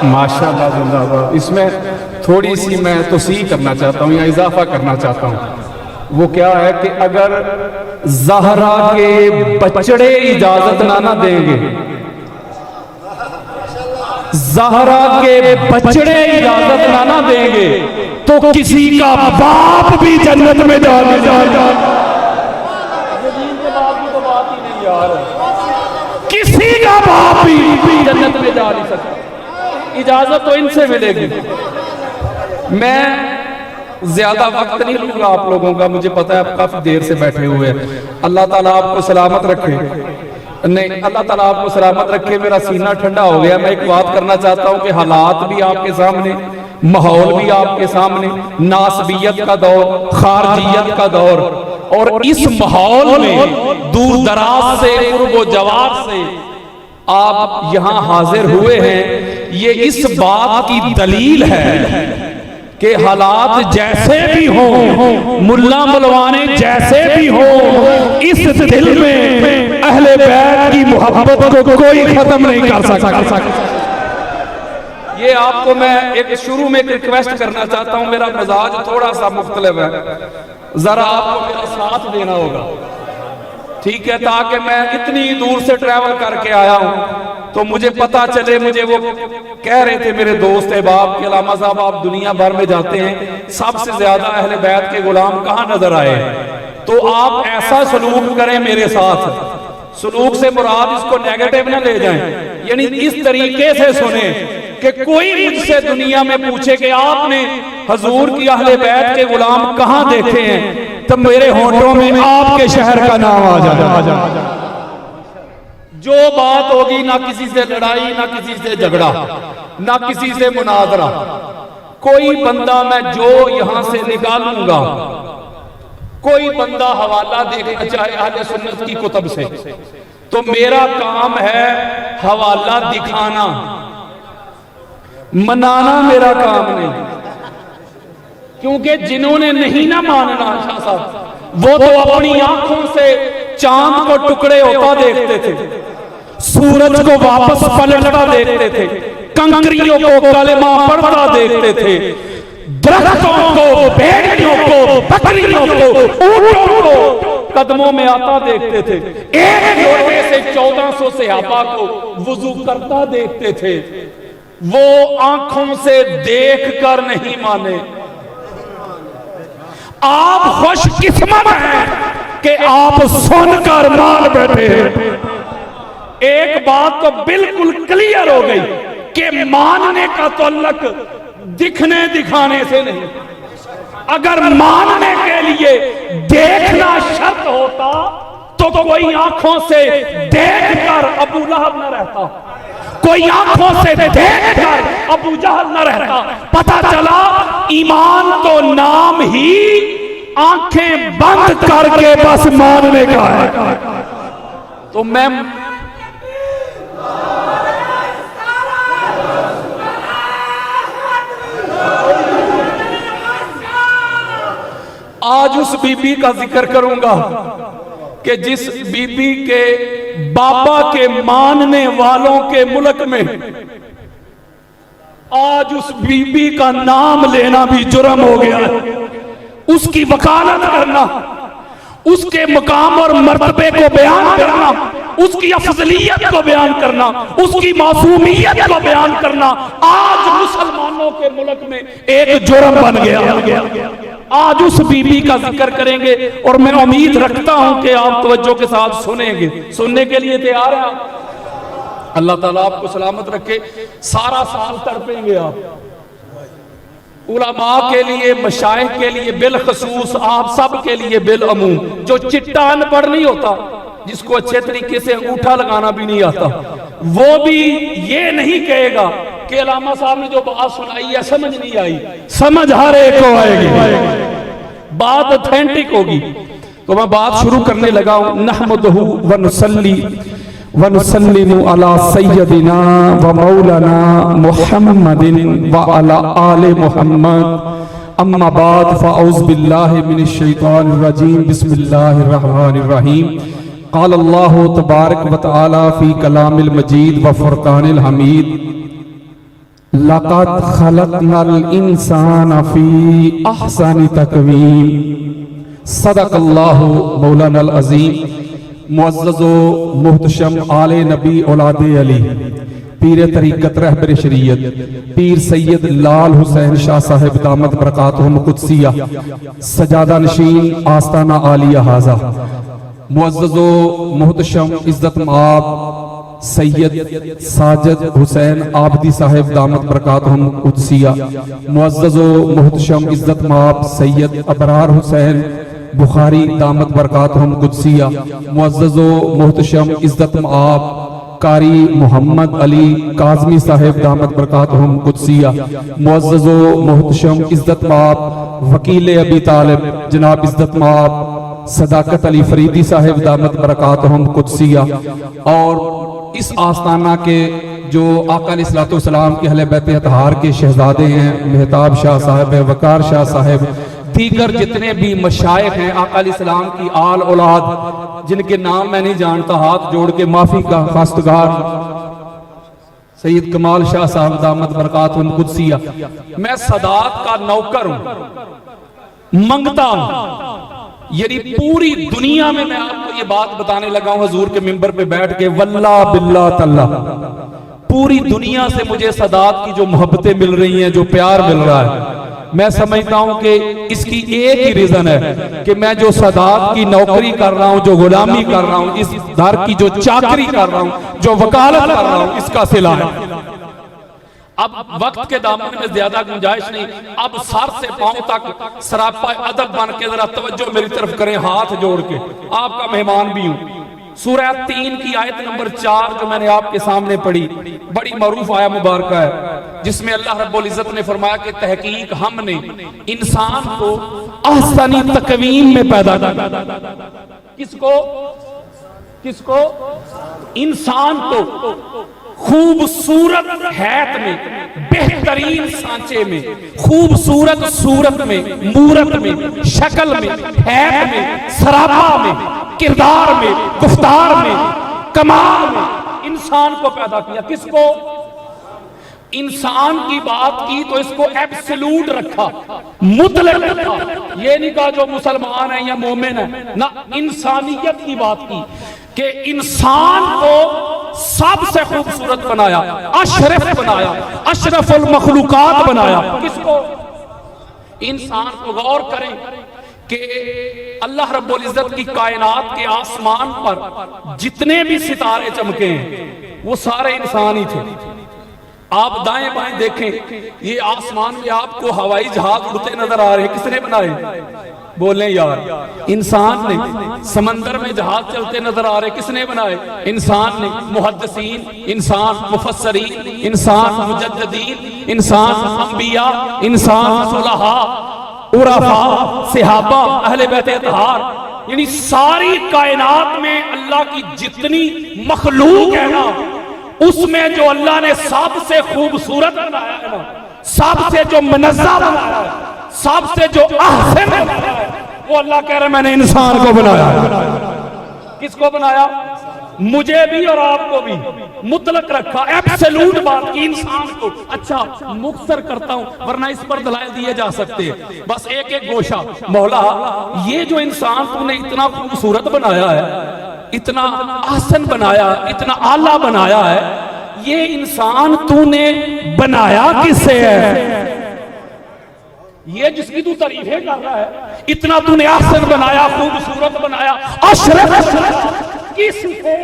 माशाल्लाह जिंदाबाद। इसमें थोड़ी सी मैं तौसीह करना चाहता हूँ या इजाफा करना चाहता हूँ। वो क्या है कि अगर ज़हरा के बछड़े इजाजत ना देंगे, ज़हरा के बछड़े इजाजत ना देंगे तो किसी का बाप भी जन्नत में जा किसी का बाप भी जन्नत में जा नहीं सकता। इजाजत तो इनसे मिलेगी। मैं ज्यादा वक्त नहीं लूंगा आप लोगों का, मुझे पता है आप काफी देर से बैठे हुए हैं। अल्लाह ताला आपको सलामत रखे। नहीं, अल्लाह ताला आपको सलामत रखे। मेरा सीना ठंडा हो गया। मैं एक बात करना चाहता हूं कि हालात भी आपके सामने, माहौल भी आपके सामने, नासबियत का दौर, खारजियत का दौर, और इस माहौल में दूर दराज से, कुर्ब जवार से आप यहां हाजिर हुए हैं। ये इस बात की दलील है कि हालात जैसे भी हो, मुल्ला मुलवाने जैसे भी हो, इस दिल में अहले बैत की मोहब्बत को कोई खत्म नहीं कर सकता। ये आपको मैं एक शुरू में एक रिक्वेस्ट करना चाहता हूं। मेरा मिजाज थोड़ा सा मुख्तलिफ है, जरा आपको मेरा साथ देना होगा, ठीक है, ताकि मैं इतनी दूर से ट्रैवल करके आया हूं तो मुझे पता चले। मुझे वो कह रहे थे मेरे दोस्त अहबाब के अल्लामा साहब, आप दुनिया भर में जाते हैं, सबसे ज्यादा अहले बैत के गुलाम कहां नजर आए, तो आप ऐसा सलूक करें मेरे साथ। सलूक से मुराद इसको नेगेटिव ना ले जाएं, यानी इस तरीके से सुने कि कोई मुझसे दुनिया में पूछे कि आपने हजूर की अहले बैत के गुलाम कहां देखे हैं, तो मेरे होठों में आपके शहर का नाम आ जाए। जो बात होगी, ना किसी से लड़ाई, ना किसी से झगड़ा, ना किसी से मुनाजरा, कोई बंदा मैं जो यहां से निकालूंगा, कोई बंदा हवाला देखना चाहे अहले सुन्नत की कुतब से, तो मेरा काम है हवाला दिखाना, मनाना मेरा काम नहीं। क्योंकि जिन्होंने नहीं ना मानना शाह साहब, वो तो अपनी आंखों से चांद को टुकड़े होता देखते थे, सूरज को वापस पलटता देखते थे, कंकरियों को कलमा पढ़ता देखते थे, दरख्तों को, भेड़ियों को, बकरियों को, ऊंटों को कदमों में आता देखते थे, एक लोटे से 1400 सहाबा को वुजू करता देखते थे। वो आंखों से देखकर नहीं माने। आप खुशकिस्मत हैं कि आप सुनकर मान बैठे। एक बात तो बिल्कुल क्लियर हो गई कि मानने का ताल्लुक दिखने दिखाने से नहीं। अगर मानने के लिए देखना शर्त होता तो कोई आंखों से देखकर अबू लहब न रहता, कोई आंखों से देखकर अबू जहल न रहता। पता चला ईमान तो नाम ही आंखें बंद करके बस मानने का है। तो मैं आज उस बीबी का जिक्र करूंगा कि जिस बीबी के बाबा के मानने वालों के मुल्क में आज उस बीबी का नाम लेना भी जुर्म हो गया है। उसकी वकालत करना, उसके मकाम और मर्तबे को बयान करना, उसकी अफजलियत को बयान करना, उसकी मासूमियत को बयान करना आज मुसलमानों के मुल्क में एक जुर्म बन गया। आज उस बीबी का जिक्र करेंगे और मैं उम्मीद रखता हूं कि आप तवज्जो के साथ सुनेंगे। सुनने के लिए तैयार हैं आप? अल्लाह ताला आपको सलामत रखे। सारा साल तड़पेंगे आप। उलमा के लिए, मशाइख के लिए बिलखसूस, आप सब के लिए बिलअमूम। जो चिट्टा अनपढ़ नहीं होता, जिसको अच्छे तरीके से अंगूठा लगाना भी नहीं आता, वो भी ये नहीं कहेगा कि अल्लामा साहब ने जो बात सुनाई है समझ नहीं आई। समझ हर एक को आएगी, बात ऑथेंटिक होगी। तो मैं बात शुरू करने लगा हूं। नहमदहु व नुसल्ली व नुसल्लिमु अला सय्यदिना व मौलाना मुहम्मदिन व अला आले मुहम्मद। अम्मा बाद फ़अऊज़ु बिल्लाहि मिनश शैतानिर रजीम। बिस्मिल्लाहिर रहमानिर रहीम। क़ाल अल्लाहु तबारक व तआला फ़ी कलामिल मजीद व फ़ुरक़ानिल हमीद। लक़द खलक़नल इंसान फी अहसनि तक़वीम। सदक़ल्लाहु मौलानल अज़ीम। मुअज़्ज़ज़ो मुहतशम आले नबी औलादे अली, पीर तरीक़त रहबर शरीयत पीर सैयद लाल हुसैन शाह साहिब दामत बरकातुहुम कुद्सिया, सजादा नशीन आस्ताना आलिया हाजा। मुअज़्ज़ज़ो मुहतशम इज़्ज़त माब सैयद साजिद हुसैन आबदी साहिब दामत बरकातुहुम कुद्सिया, मुअज़्ज़ज़ो मुहतशम इज़्ज़त माब सैयद अबरार हुसैन बुखारी दामत बरकातुहुम कुद्सिया, मुअज़्ज़ज़ो मुहतशम इज़्ज़त माब कारी मोहम्मद अली काज़मी साहिब दामत बरकातुहुम कुद्सिया, मुअज़्ज़ज़ो मुहतशम इज़्ज़त माब वकील अबी तालिब जनाब इज़्ज़त माब सदाकत अली फरीदी साहिब दामत बरकातुहुम कुद्सिया। और इस आस्ताना के जो आका अलैहिस्सलातु वस्सलाम के अहले बैत अतहार के शहजादे हैं, मेहताब शाह साहिब है, वकार शाह साहिब, दीगर जितने भी मशाइख हैं आका अलैहिस्सलाम की आल औलाद, जिनके नाम मैं नहीं जानता, हाथ जोड़ के माफी का खास्तगार सैयद कमाल शाह साहब दामत बरकातुहुम कुद्सिया। मैं सदात का नौकर हूं, मंगता हूं, यानी पूरी दुनिया में मैं आपको ये बात बताने लगा हूं हजूर के मिंबर पे बैठ के, वल्ला बिल्ला तल्ला, पूरी दुनिया से मुझे सदात की जो मोहब्बतें मिल रही हैं, जो प्यार मिल रहा है, मैं समझता हूं कि इसकी एक ही रीजन है कि मैं जो सदात की नौकरी कर रहा हूं, जो गुलामी कर रहा हूं, इस दर की जो चाकरी कर रहा हूं, जो वकालत कर रहा हूं, इसका सिला है। अब वक्त के दामन में ज्यादा गुंजाइश नहीं, अब सर से पांव तक सरापा अदब बन के जरा तवज्जो मेरी तरफ करें, हाथ जोड़ के, आपका मेहमान भी हूं। सूरह 3 की आयत नंबर 4 जो मैंने आपके सामने पढ़ी, बड़ी मरूफ आया मुबारक है, जिसमें अल्लाह रब्बुल इज्जत ने फरमाया कि तहकीक हमने इंसान को अहसनी तकवीम में पैदा किया। किसको? किसको? इंसान को खूबसूरत हैत में, बेहतरीन सांचे में, खूबसूरत सूरत में, मूरत में, शक्ल में, हैत में, सरापा में, किरदार में, गुफ्तार में, कमाल में इंसान को पैदा किया। किसको? इंसान की बात की तो इसको एब्सोल्यूट रखा, मुतलक रखा, ये नहीं कहा जो मुसलमान है या मोमिन है ना, इंसानियत की बात की कि इंसान को सबसे खूबसूरत बनाया, अशरफ बनाया, अशरफुल मखलूकात बनाया। किसको? इंसान को। गौर करें कि अल्लाह रब्बुल इज्जत की कायनात के आसमान पर जितने भी सितारे चमके हैं वो सारे इंसान ही थे। आप दाएं बाएं देखें, ये आसमान में आपको हवाई जहाज उड़ते नजर आ रहे हैं, किसने बनाए? बोले यार, इंसान ने। समंदर में जहाज चलते नजर आ रहे, किसने बनाए? इंसान ने। मुहद्दिसीन इंसान, मुफस्सरीन इंसान, मुजद्दिदीन इंसान, अंबिया इंसान, सुलहा, उरफा, सहाबा, अहले बैत अतहार, यानी सारी कायनात में अल्लाह की जितनी मखलूक है ना, उसमें जो अल्लाह ने सबसे खूबसूरत बनाया है ना, सबसे जो मुनज़्ज़ा बनाया है, सबसे जो अहसन बनाया है, वो अल्लाह कह रहे हैं मैंने इंसान को बनाया है। किसको बनाया? मुझे भी और आपको भी मुतलक रखा, एब्सोल्यूट बात की इंसान को। अच्छा, मुख्तर करता हूं वरना इस पर दलाइल दिए जा सकते हैं, बस एक एक गोशा। मौला, ये जो इंसान तूने इतना खूबसूरत बनाया है, इतना आसन बनाया, इतना आला बनाया है, ये इंसान तूने बनाया किससे है? ये जिसकी तू तारीफें कर रहा है, इतना तूने आसन बनाया, खूबसूरत बनाया, अशरफ किससे?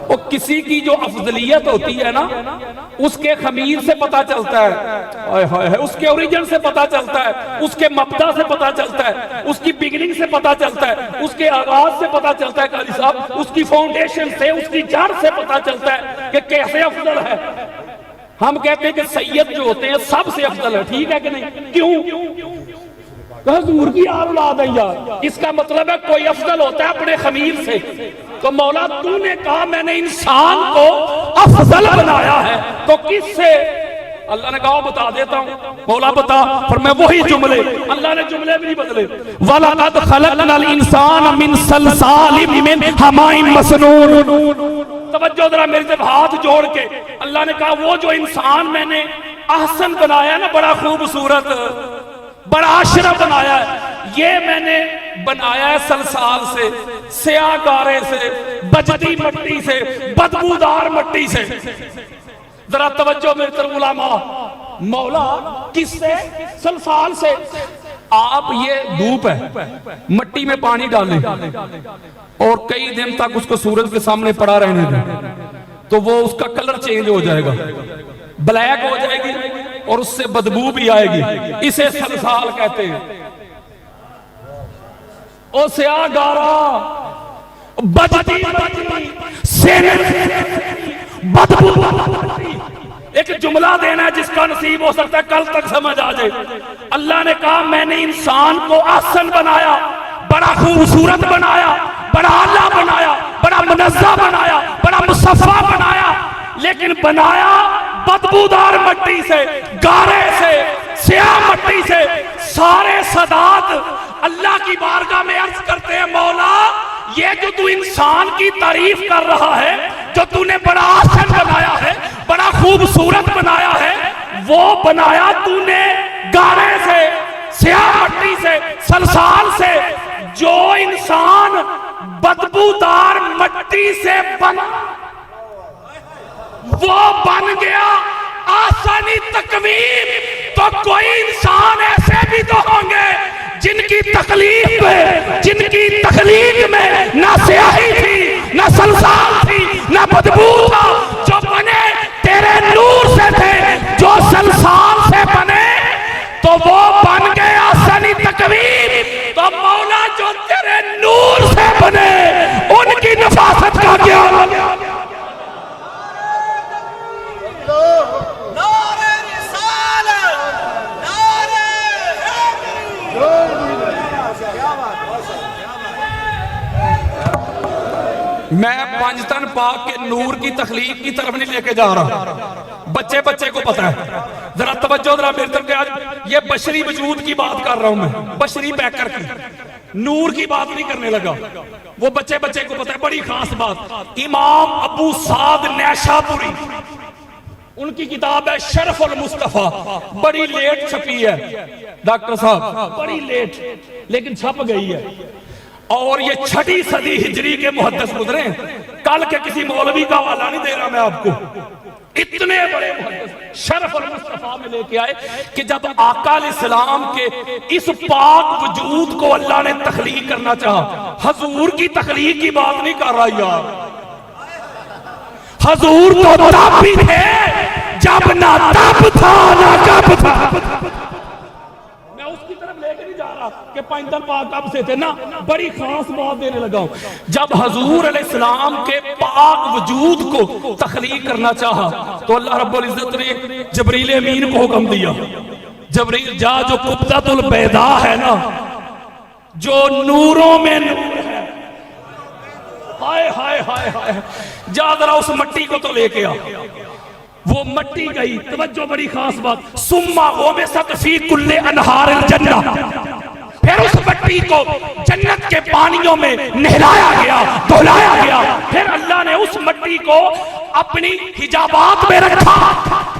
वो किसी की जो अफजलियत होती है ना, उसके खमीर से पता चलता है, उसके ओरिजिन से पता चलता है, उसके मब्दा से पता चलता है, उसकी बिगिनिंग से पता चलता है, उसके आगाज से पता चलता है काली साहब, उसकी फाउंडेशन से, उसकी जड़ से पता चलता है कि कैसे अफजल है। हम कहते हैं कि सैयद जो होते हैं सबसे अफजल है, ठीक है कि नहीं? क्यों? हुजूर की औलाद है यार, इसका मतलब है कोई अफजल होता है अपने खमीर से। तो मौला तूने कहा मैंने इंसान को अफजल बनाया है, तो किससे? अल्लाह ने कहा बता देता हूं। मौला बता, पर मैं वही जुमले, अल्लाह ने जुमले भी नहीं बदले। वलक़द खलक़नल इंसान मिन सलसालिम मिन हमाइम मसनून, तवज्जो जरा मेरी तरफ हाथ जोड़ के। अल्लाह ने कहा वो जो इंसान मैंने अहसन बनाया ना, बड़ा खूबसूरत, बड़ा अशरफ बनाया है, ये मैंने बनाया है सलसाल से, स्याह गारे से, बजती मिट्टी से, बदबूदार मिट्टी से। जरा तवज्जो मेरी तरफ उलमा। मौला किससे? सलसाल से। आप ये धूप है, मिट्टी में पानी डालें और कई दिन तक उसको सूरज के सामने पड़ा रहने दें, तो वो उसका कलर चेंज हो जाएगा, ब्लैक हो जाएगी और उससे बदबू भी आएगी। इसे सलसाल कहते हैं। ओ स्याह गारा, बजती बदबू। एक जुमला देना है जिसका नसीब हो सकता है कल तक समझ आ जाए। अल्लाह ने कहा मैंने इंसान को आसन बनाया, बड़ा खूबसूरत बनाया, बड़ा आला बनाया, बड़ा मुनज़्ज़ा बनाया, बड़ा मुसफ़्फ़ा बनाया, लेकिन बनाया बदबूदार मिट्टी से, गारे से, स्याह मिट्टी से। सारे सदात अल्लाह की बारगाह में अर्ज करते हैं, मौला ये जो तू इंसान की तारीफ कर रहा है, जो तूने बड़ा आसन बनाया है, बड़ा खूबसूरत बनाया है, वो बनाया तूने गारे से, स्याह मिट्टी से, सलसाल से। जो इंसान बदबूदार मिट्टी से बना, वो बन गया आसानी तकवीम। तो कोई इंसान ऐसे भी तो होंगे जिनकी तकलीफ में, जिनकी तकलीफ में ना स्याही थी, ना सलसाल थी, ना बदबू था, जो बने तेरे नूर से थे, जो सलसाल से बने तो वो बन गए आसानी तकवीम। तो मौला जो तेरे नूर से बने उनकी नफासत का क्या? मैं पंजतन पाक के नूर की तखलीक की तरफ नहीं लेके जा रहा, बच्चे बच्चे को पता है। जरा तवज्जो जरा मेरी तरफ। आज ये बशरी वजूद की बात कर रहा हूं मैं, बशरी पैकर की, नूर की बात नहीं करने लगा। वो बच्चे बच्चे को पता है। बड़ी खास बात, इमाम अबू साद नैशापुरी, उनकी किताब है शरफुल मुस्तफा, बड़ी लेट छपी है डॉक्टर साहब, बड़ी लेट, लेकिन छप गई है। और ये 6वीं सदी हिजरी के मुहद्दिस गुजरे। कल के किसी मौलवी का हवाला नहीं दे रहा मैं आपको, इतने बड़े मुहद्दिस शरफुल मुस्तफा में लेके आए कि जब आका अलैहिस्सलाम के इस पाक वजूद को अल्लाह ने तख्लीक करना चाहा, हजूर की तख्लीक की बात नहीं कर रहा यार, हजूर तो तब भी थे जब ना तब था ना कब था। मैं उसकी तरफ लेके नहीं जा रहा कि पंजतन पाक कब से थे ना, बड़ी खास बात देने लगा हूं। जब हजूर अलैहिस्सलाम के पाक वजूद को तख्लीक करना चाहा तो अल्लाह रब्बुल इज्जत ने जबरील अमीन को हुक्म दिया, जबरील जा, जो कुब्बतुल बैदा है ना, जो नूरों में नूर है, हाय हाय हाय हाय, जा जरा उस मट्टी को तो लेके आ। वो मट्टी गई, तवज्जो बड़ी खास बात, सुम्मा वो में सतफी कुल्ले अनहार जन्ना, फिर उस मट्टी को जन्नत के पानियों में नहलाया गया, धुलाया गया। फिर अल्लाह ने उस मट्टी को अपनी हिजाबात में रखा,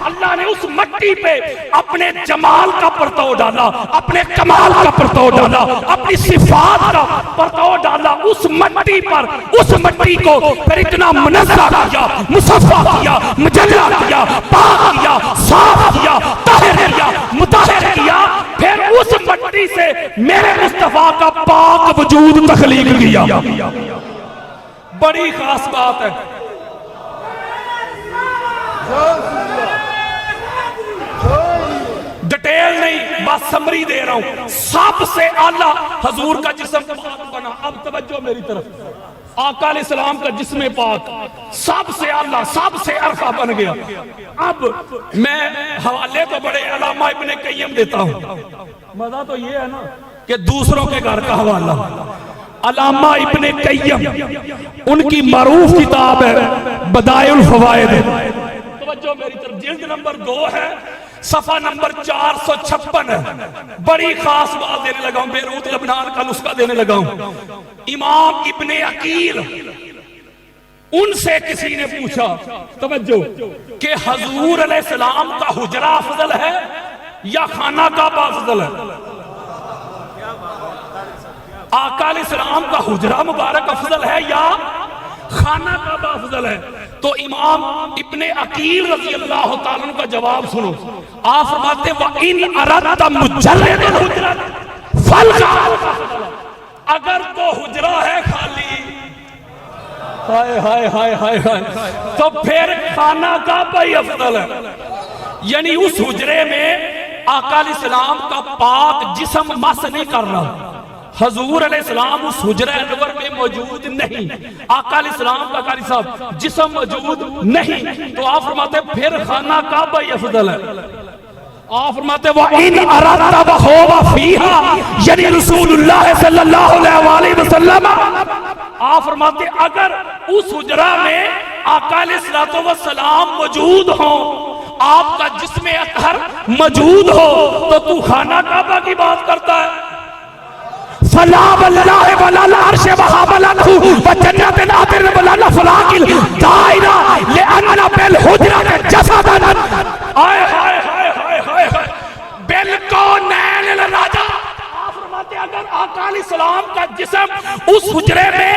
अल्लाह ने उस मट्टी पे अपने जमाल का परतव डाला, अपने कमाल का परतव डाला, अपनी सिफात का परतव डाला उस मट्टी पर। उस मट्टी को फिर इतना मुनज़्ज़ा किया, मुसफ़्फ़ा किया, मुजल्ला किया, पाक किया, साफ किया, ताहिर किया, मुताहिर किया। फिर उस मट्टी से मेरे मुस्तफा का पाक वजूद तख्लीक किया। बड़ी खास बात है। डिटेल नहीं, बस समरी दे रहा हूं। सबसे आला हजूर का जिस्म पाक बना। अब तवज्जो मेरी तरफ, आका अलैहिस्सलाम का जिस्म पाक सबसे आला, सबसे अरफा बन गया। अब मैं हवाले तो बड़े अल्लामा इब्ने कय्यम देता हूं, मजा तो ये है ना कि दूसरों के घर का हवाला। अल्लामा इब्ने कय्यम, उनकी मरूफ किताब है बदाइउल फवाइद। तवज्जो मेरी तरफ, जिल्द नंबर 2 है, सफा नंबर 456 है। बड़ी खास बात देने लगा हूं, बेरूत लबनान का नुस्खा देने लगा हूं। इमाम इब्ने अकील उनसे किसी ने पूछा, तवज्जो, कि हजूर अलैहिस्सलाम का हुजरा अफजल है या खाना काबा अफजल है? आका अलैहिस्सलाम का हुजरा मुबारक अफजल है या खाना काबा अफजल है? तो इमाम इब्ने अकील रज़ी अल्लाह ताला अन्हु का जवाब सुनो। आप फरमाते व इन अरदत मुजर्रदुल हुजरा फल का, अगर तो हुजरा है खाली, हाय हाय हाय हाय हाय, तो फिर खाना काबा ही अफजल है। यानी उस हुजरे में आका अलैहिस्सलाम का पाक जिस्म मस नहीं कर रहा, हजूर अलैहिस्सलाम उस हुजरा अनवर में मौजूद नहीं, आका अलैहिस्सलाम का कारी साहब जिस्म मौजूद नहीं, तो आप फरमाते फिर खाना काबा ही अफजल है। आप फरमाते व इन अरदत व हुवा फीहा, यानी रसूलुल्लाह सल्लल्लाहु अलैहि वसल्लम, आप फरमाते अगर उस हुजरा में आका अलैहिस्सलातु वस्सलाम मौजूद हो, आपका जिस्म अतहर मौजूद हो, तो तू खाना काबा की बात करता है? फला वल्लाहि वला अर्श वहाबलहु व जन्नतन आतिर वला फलाकिल दायरा लिअन्ना बिल हुजरा जसदन, आय हाय हाय हाय हाय हाय, बिल्कुल नैन राजा। आप फरमाते अगर आका अलैहिस्सलाम का जिस्म उस हुजरे में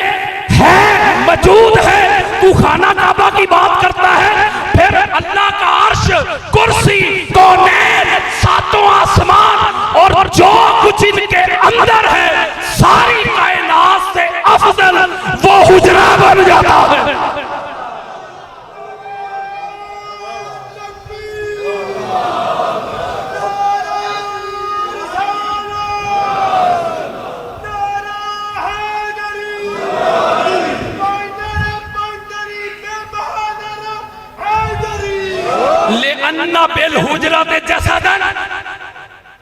है, मौजूद है, तू खाना काबा की बात करता है, फिर अल्लाह का अर्श, कुर्सी, कौनैन, सातों आसमान और जो कुछ इनके अंदर है, सारी कायनात से अफजल वो हुजरा बन जाता है। अन्ना बिल हुजरत जसदन,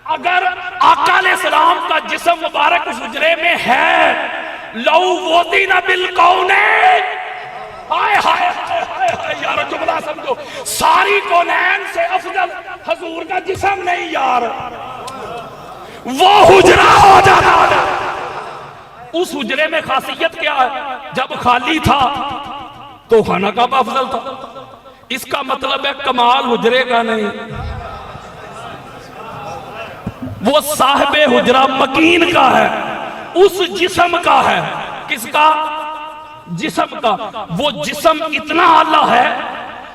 अगर आका अलैहिस्सलाम का जिस्म मुबारक उस हुजरे में है, लौ वोदीना बिल कौनैन, हाय हाय हाय हाय यार, जुमला समझो, सारी कौनैन से अफजल हजूर का जिस्म नहीं यार, वो हुजरा हो जाता है। उस हुजरे में खासियत क्या है? जब खाली था तो खाना काबा अफजल था। इसका मतलब है कमाल हुजरे का नहीं, वो साहिबे हुजरा मकीन का है, उस जिस्म का है। किसका? जिस्म का। वो जिस्म इतना आला है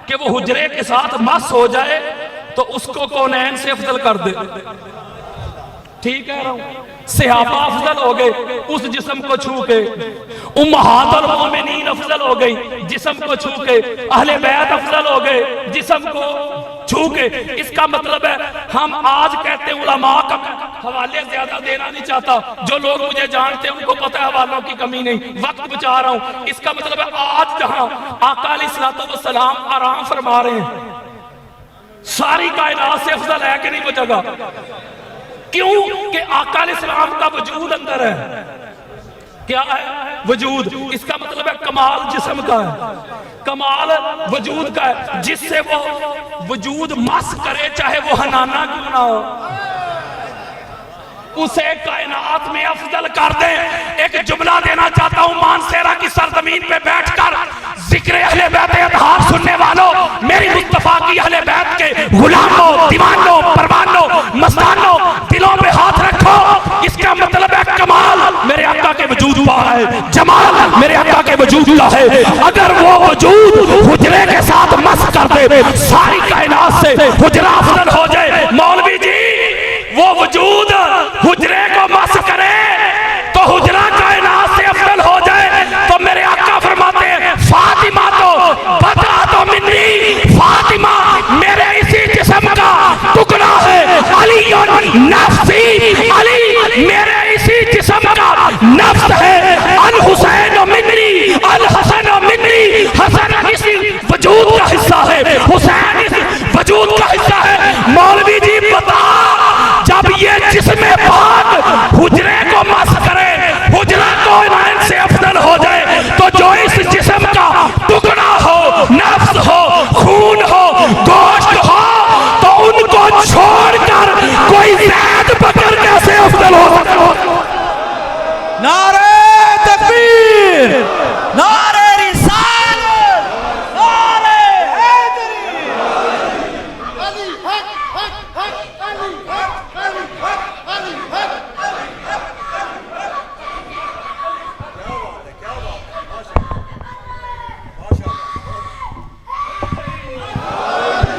कि वो हुजरे के साथ मस हो जाए तो उसको कौनैन से अफजल कर दे। ठीक कह रहा हूं? सहाबा अफजल हो गए उस जिस्म को छू के, उम्महातुल मोमिनीन अफजल हो गई जिस्म को छू के, अहले बैत अफजल हो गए जिस्म को छू के। इसका मतलब है हम आज कहते हैं, उलमा का हवाले ज्यादा देना नहीं चाहता, जो लोग मुझे जानते हैं उनको पता है हवालों की कमी नहीं, वक्त बचा रहा हूं। इसका मतलब है आज जहां आका अलैहिस्सलातु वस्सलाम आराम फरमा रहे हैं, सारी कायनात से अफजल है कि नहीं वो जगह? क्यों कि आका अलैहिस्सलाम का वजूद अंदर है। क्या है? वजूद। इसका मतलब है कमाल जिस्म का है, कमाल वजूद का है, जिससे वो वजूद मस करे चाहे वो हनाना क्यों ना हो, उसे कायनात में अफजल कर दे। एक जुमला देना चाहता हूं, मानसेरा की सरजमीन पे बैठकर जिक्र अहले बैत अतहार सुनने वालों, मेरी मुस्तफा की अहले बैत के गुलामों, दीवानों, परवानों, मस्तानों, दिलों पे हाथ रखो। इसका मतलब है कमाल मेरे आका के वजूद का है, जमाल मेरे आका के वजूद का है। अगर वो वजूद हुजरे के साथ मस कर दे, सारी कायनात से हुजरा अफजल हो जाए। मौलवी जी, वो वजूद हुजरे को मस करे तो हुजरा कायनात से अफजल हो जाए। तो मेरे आका फरमाते हैं, फातिमा तो बता तो मिन्नी, फातिमा मेरे इसी जिस्म का टुकड़ा है, अली नफ्सी, अली मेरे इसी जिस्म का नफ्स है, अल हुसैन मिन्नी, अल हसन मिन्नी, हसन इसी वजूद का हिस्सा है, हुसैन इस वजूद का हिस्सा है। मौलवी जी बता, जब ये जिस्म पाक हुजरे को मस करे, हुजरा को इनायत से अफजल हो जाए, तो जो इस जिस्म का टुकड़ा हो, नफ्स हो, खून हो, गोश्त हो, तो उनको छोड़कर कोई ज़ैद बकर कैसे अफजल हो सकता है? नारे तकबीर, नारे रिसालत।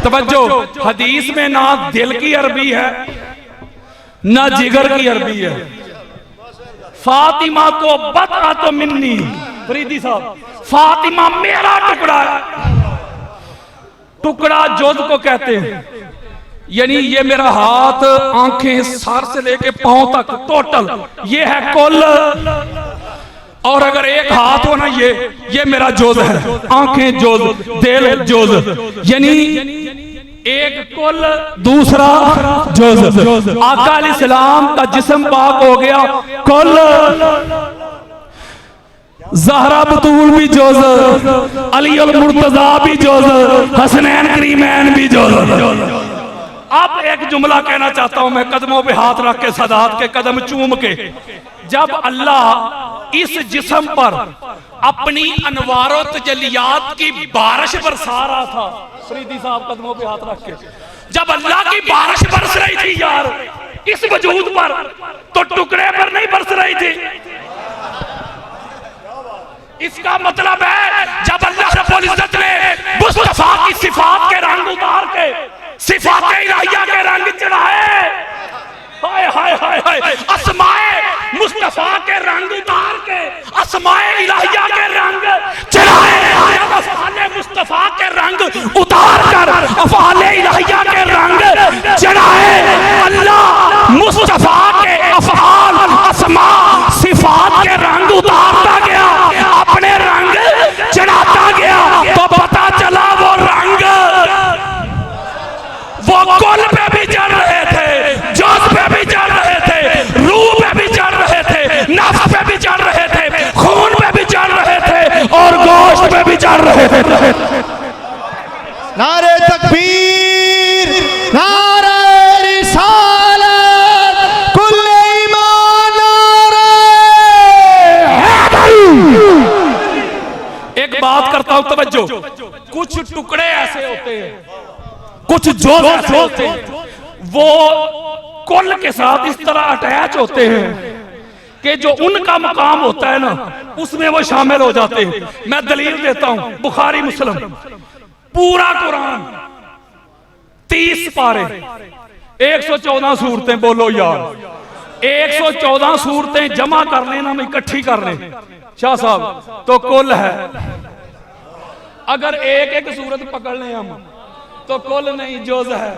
तवज्जो, हदीस में ना दिल की अरबी है ना जिगर की अरबी है। फातिमा तो बता तो मिन्नी, फरीदी साहब, फातिमा मेरा टुकड़ा है। टुकड़ा जोज को कहते हैं, यानी ये मेरा हाथ, आंखें, सर से लेके पांव तक टोटल ये है कुल। और अगर एक हाथ हो ना, ये मेरा जोज है, आंखें जोज, दिल जोज, यानी एक कुल दूसरा जोज। आका अलैहिस्सलाम का जिस्म पाक हो गया कुल, ज़हरा बतूल भी जोज, अली अल मुर्तजा भी जोज, हसनैन करीमैन भी जोज। अब एक जुमला कहना चाहता हूं मैं, कदमों पे हाथ रख के, सदात के कदम चूम के। जब अल्लाह इस जिस्म पर अपनी अनवारों तजलियात की बारिश बरसा रहा था, फरीदी साहब कदमों पे हाथ रख के, जब अल्लाह की बारिश बरस रही थी यार इस वजूद पर, तो टुकड़े पर नहीं बरस रही थी। इसका मतलब है जब अल्लाह रब्बुल इज्जत ने मुस्तफा की सिफात के रंग उतार के सिफात इलाहिया के रंग चढ़ाए, हाय हाय हाय हाय, अस्माए मुस्तफा के रंग उतार के अस्माए इलाहिया के रंग चढ़ाए, अफ़आले मुस्तफा के रंग उतार कर अफ़आले इलाहिया के रंग चढ़ाए। अल्लाह मुस्तफा के अफ़आल, अस्मा, सिफात के रंग उतारता गया, अपने रंग चढ़ाता गया, तो पता चला वो रंग वो कुल पे भी चढ़ रहे थे, जोश पे भी चढ़ रहे थे, रूह पे भी चढ़ रहे थे, नफ्स पे भी चढ़ रहे थे, खून पे भी चढ़ रहे थे, और गोश्त पे भी चढ़ रहे थे। नारे तकबीर, नारे रिसालत, कुल्ले ईमान, नारे। एक बात करता हूं, तवज्जो, कुछ टुकड़े ऐसे होते हैं, कुछ जोश ऐसे होते हैं, वो कुल के साथ इस तरह अटैच होते हैं कि जो उनका मकाम होता है ना उसमें वो शामिल हो जाते हैं। मैं दलील देता हूं, बुखारी मुस्लिम, पूरा कुरान 30 पारे, 114 सूरतें, बोलो यार 114 सूरतें जमा कर लेना, मैं इकट्ठी कर ले शाह साहब, तो कुल है। अगर एक एक सूरत पकड़ लें हम तो कुल नहीं, जोज है।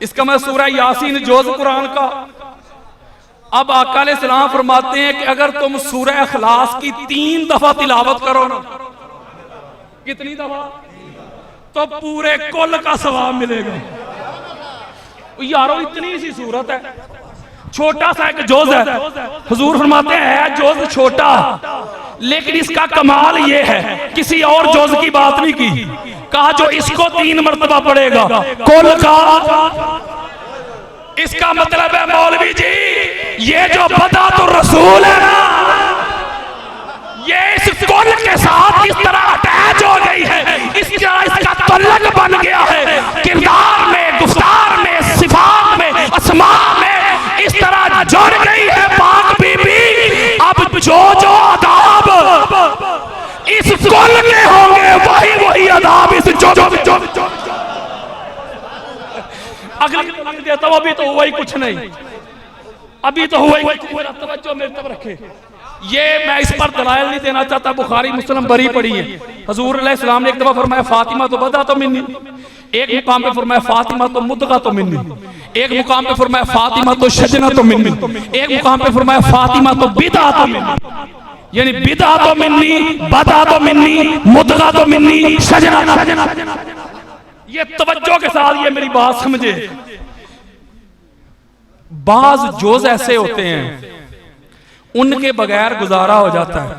इसका मैं सूरह यासीन जोज कुरान का। अब आका अलैहिस्सलाम फरमाते हैं कि अगर तुम सूरह इखलास की 3 दफा तिलावत करो ना, कितनी दफा, तो पूरे कुल का सवाब मिलेगा। यारो इतनी सी सूरत है, छोटा सा एक जोज है। हुजूर फरमाते हैं जोज छोटा, लेकिन इसका कमाल ये है, किसी और जोज की बात नहीं की, कहा जो इसको 3 मर्तबा पड़ेगा कुल का। इसका मतलब है मौलवी जी, ये जो बदा तो रसूल है ना, ये इस कुल के साथ इस तरह अटैच हो गई है, इसका तल्लक बन गया है, किरदार में, गुफ्तार में, सिफात में, अस्मा में इस तरह जुड़ गई है पाक बीबी। अब जो जो अदाब इस कुल के होंगे वही अदाब इस जो अगली देता हूं। अभी तो हुआ ही कुछ नहीं, अभी तो हुआ ही तवज्जो मेरी तरफ रखे। ये मैं इस पर दलाइल नहीं देना चाहता, बुखारी मुस्लिम बरी पड़ी है। हुजूर अलैहिस्सलाम ने एक दफा फरमाया फातिमा तो बदा तो मिन्नी, एक मुकाम पे फरमाया फातिमा तो मुद्गा तो मिन्नी, एक मुकाम पे फरमाया फातिमा तो शजना तो मिन्नी, एक मुकाम पे फरमाया फातिमा तो बिदा तो मिन्नी, यानी बिदा तो मिन्नी, बदा तो मिन्नी, मुद्गा तो मिन्नी, शजना। ये तवज्जो के साथ ये मेरी बात समझे। बाज जोज ऐसे होते हैं उनके बगैर गुजारा हो जाता है।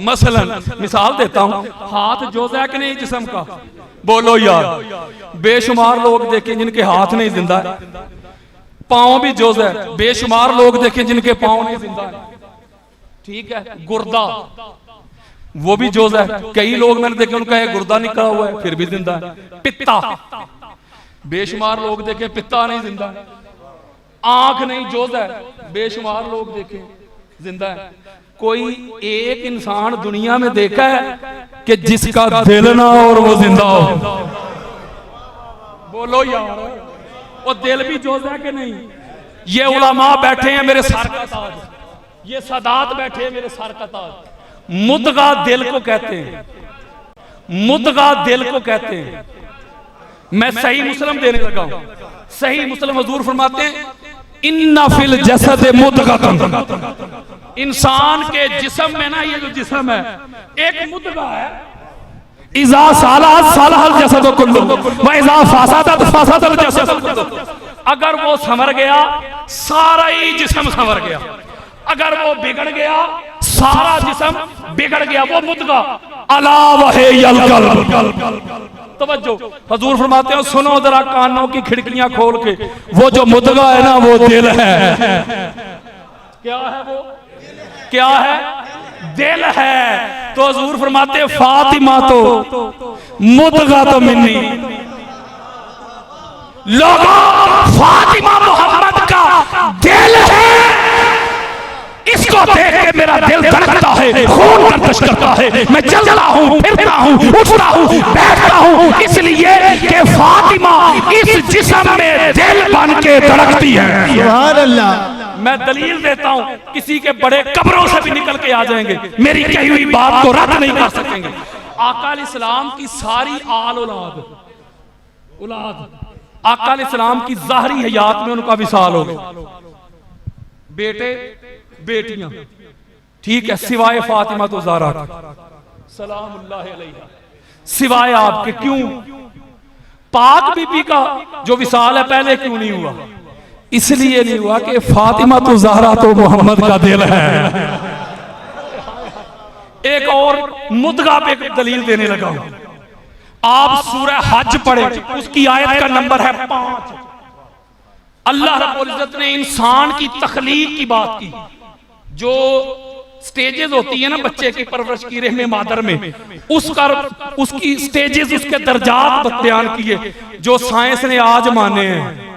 मसलन मिसाल देता हूं, हाथ जोज है कि नहीं जिस्म का, बोलो यार। बेशुमार लोग देखें जिनके हाथ नहीं जिंदा है, पांव भी जोज है, बेशुमार लोग देखें जिनके पांव नहीं जिंदा है, ठीक है। गुर्दा वो भी जोज है, कई लोग मैंने देखे उनका है गुर्दा निकला हुआ है फिर भी जिंदा है। पित्ता, बेशुमार लोग देखे पित्ता नहीं जिंदा है। आंख नहीं जोज है, बेशुमार लोग देखे जिंदा है। कोई एक इंसान दुनिया में देखा है कि जिसका दिल ना हो और वो जिंदा हो? बोलो यार, वो दिल भी जोश है कि नहीं? ये उलमा बैठे हैं मेरे सर का ताज, ये सादात बैठे हैं मेरे सर का ताज। मुद्गा दिल को कहते हैं, मुद्गा दिल को कहते हैं। मैं सही मुस्लिम देने लगा हूं। सही मुस्लिम हुजूर फरमाते हैं इन्ना फिल जसद मुद्गतन, इंसान के जिस्म में ना, ये जो जिस्म है एक मुद्गा है। इज़ा सालह सालहल जसद कुल्लु व इज़ा फसदत फसदल जसद कुल्लु। अगर वो संवर गया सारा ही जिस्म संवर गया, अगर वो बिगड़ गया सारा जिस्म बिगड़ गया। वो मुद्गा अला वहियल कल्ब। तवज्जो, हुजूर फरमाते हैं सुनो जरा कानों की खिड़कियां खोल के, वो जो मुद्गा है ना वो दिल है। क्या है वो? क्या है? दिल है। तो हुजूर फरमाते हैं फातिमा तो मुद्गा तो मिन्नी। लोगों, फातिमा मोहम्मद का दिल है। इसको देख के मेरा दिल धड़कता है, खून गर्दिश करता है, मैं चलता हूँ, फिरता हूँ, उठता हूँ, बैठता हूँ, इसलिए कि फातिमा इस जिस्म में दिल बन के धड़कती है। सुभान अल्लाह। मैं दलील देता हूँ, किसी के बड़े कब्रों से भी निकल के आ जाएंगे, मेरी कही हुई बात को रद्द नहीं कर सकेंगे। आका अलैहिस्सलाम की सारी आल औलाद आका अलैहिस्सलाम की ज़ाहरी हयात में उनका विसाल हो गया। बेटे बेटियां ठीक है, सिवाय फातिमा तो ज़हरा सलामुल्लाह अलैहा, सिवाय आपके। क्यों? पाक बीबी का जो विसाल है पहले क्यों नहीं हुआ? इसलिए नहीं हुआ कि फातिमा तो ज़हरा तो मोहम्मद का दिल है। एक और मुद्गा पे दलील देने लगा हूं। आप सूरह हज पढ़े, उसकी आयत का नंबर है 5। अल्लाह रब्बुल इज्जत ने इंसान की तख्लीक की बात की। जो स्टेजेस होती है ना बच्चे की परवरिश की रहमे मादर में, उसकी स्टेजेस, उसके दर्जात बयान किए जो साइंस ने आज माने हैं।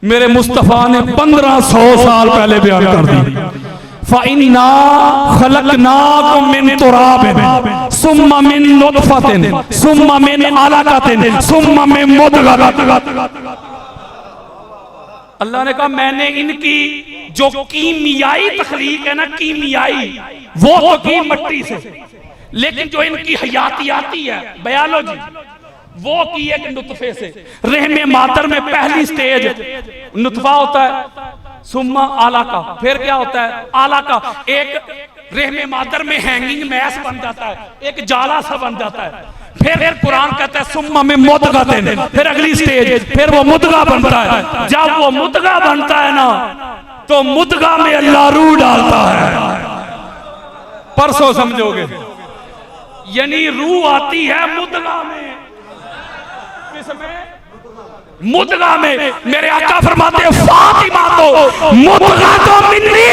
मेरे मुस्तफा ने 1500 साल पहले बयान कर दी। फ़इन्ना खलक़नाकुम मिन तुराबिन सुम्मा मिन नुतफ़तिन सुम्मा मिन अलक़तिन सुम्मा मिन मुद्ग़तिन। अल्लाह ने कहा मैंने इनकी जो कीमियाई तख्लीक है ना, कीमियाई, वो तो की मट्टी से, लेकिन जो इनकी हयातियाती है, बयालॉजी, वो की एक नुतफे से। रहमे मातर में पहली स्टेज नुतफा होता है, सुम्मा आला का, फिर क्या होता है? आला का। एक रहमे मातर में हैंगिंग मैस बन जाता है, एक जाला सा बन जाता है। फिर कुरान कहता है सुम्मा में मुद्ग़तिन, फिर अगली स्टेज, फिर वो मुद्गा बनता है। जब वो मुद्गा बनता है ना, तो मुद्गा में अल्लाह रूह डालता है। परसों समझोगे, यानी रूह आती है मुद्गा में। किसमें? मुद्गा में। मेरे आका फरमाते हैं फातिमा तो मुद्गा तो मिन्नी।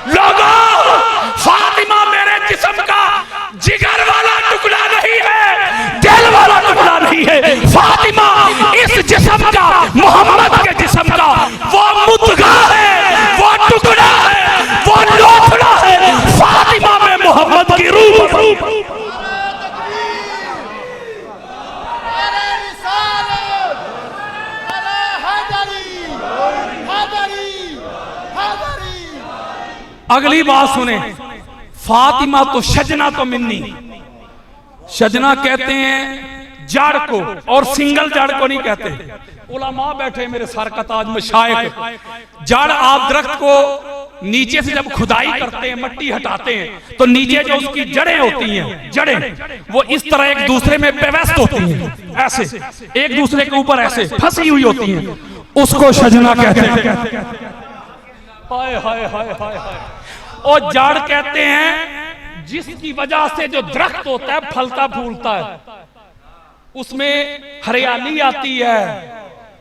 लोगों, फातिमा मेरे जिस्म का जिगर वाला टुकड़ा नहीं है, दिल वाला टुकड़ा नहीं है। फातिमा इस जिस्म का, मोहम्मद के जिस्म का वो मुद्गा है, वो टुकड़ा है, वो लोथड़ा है। फातिमा में मोहम्मद की रूह। अगली बात सुने, फातिमा तो शजना तो मिन्नी। शजना कहते हैं जड़ को, और सिंगल जड़ को नहीं कहते। उलमा बैठे मेरे सर का ताज, मशाइख। जड़ आप दरख्त को नीचे से जब खुदाई करते हैं, मट्टी हटाते हैं, तो नीचे जो उसकी जड़ें होती हैं, जड़ें वो इस तरह एक दूसरे में पेवस्त होती हैं, ऐसे एक दूसरे के ऊपर ऐसे फंसी हुई होती हैं, उसको शजना कहते हैं। हाय हाय हाय हाय हाय। और जड़ कहते हैं जिसकी वजह से जो दरख्त होता है फलता फूलता है, उसमें हरियाली आती है,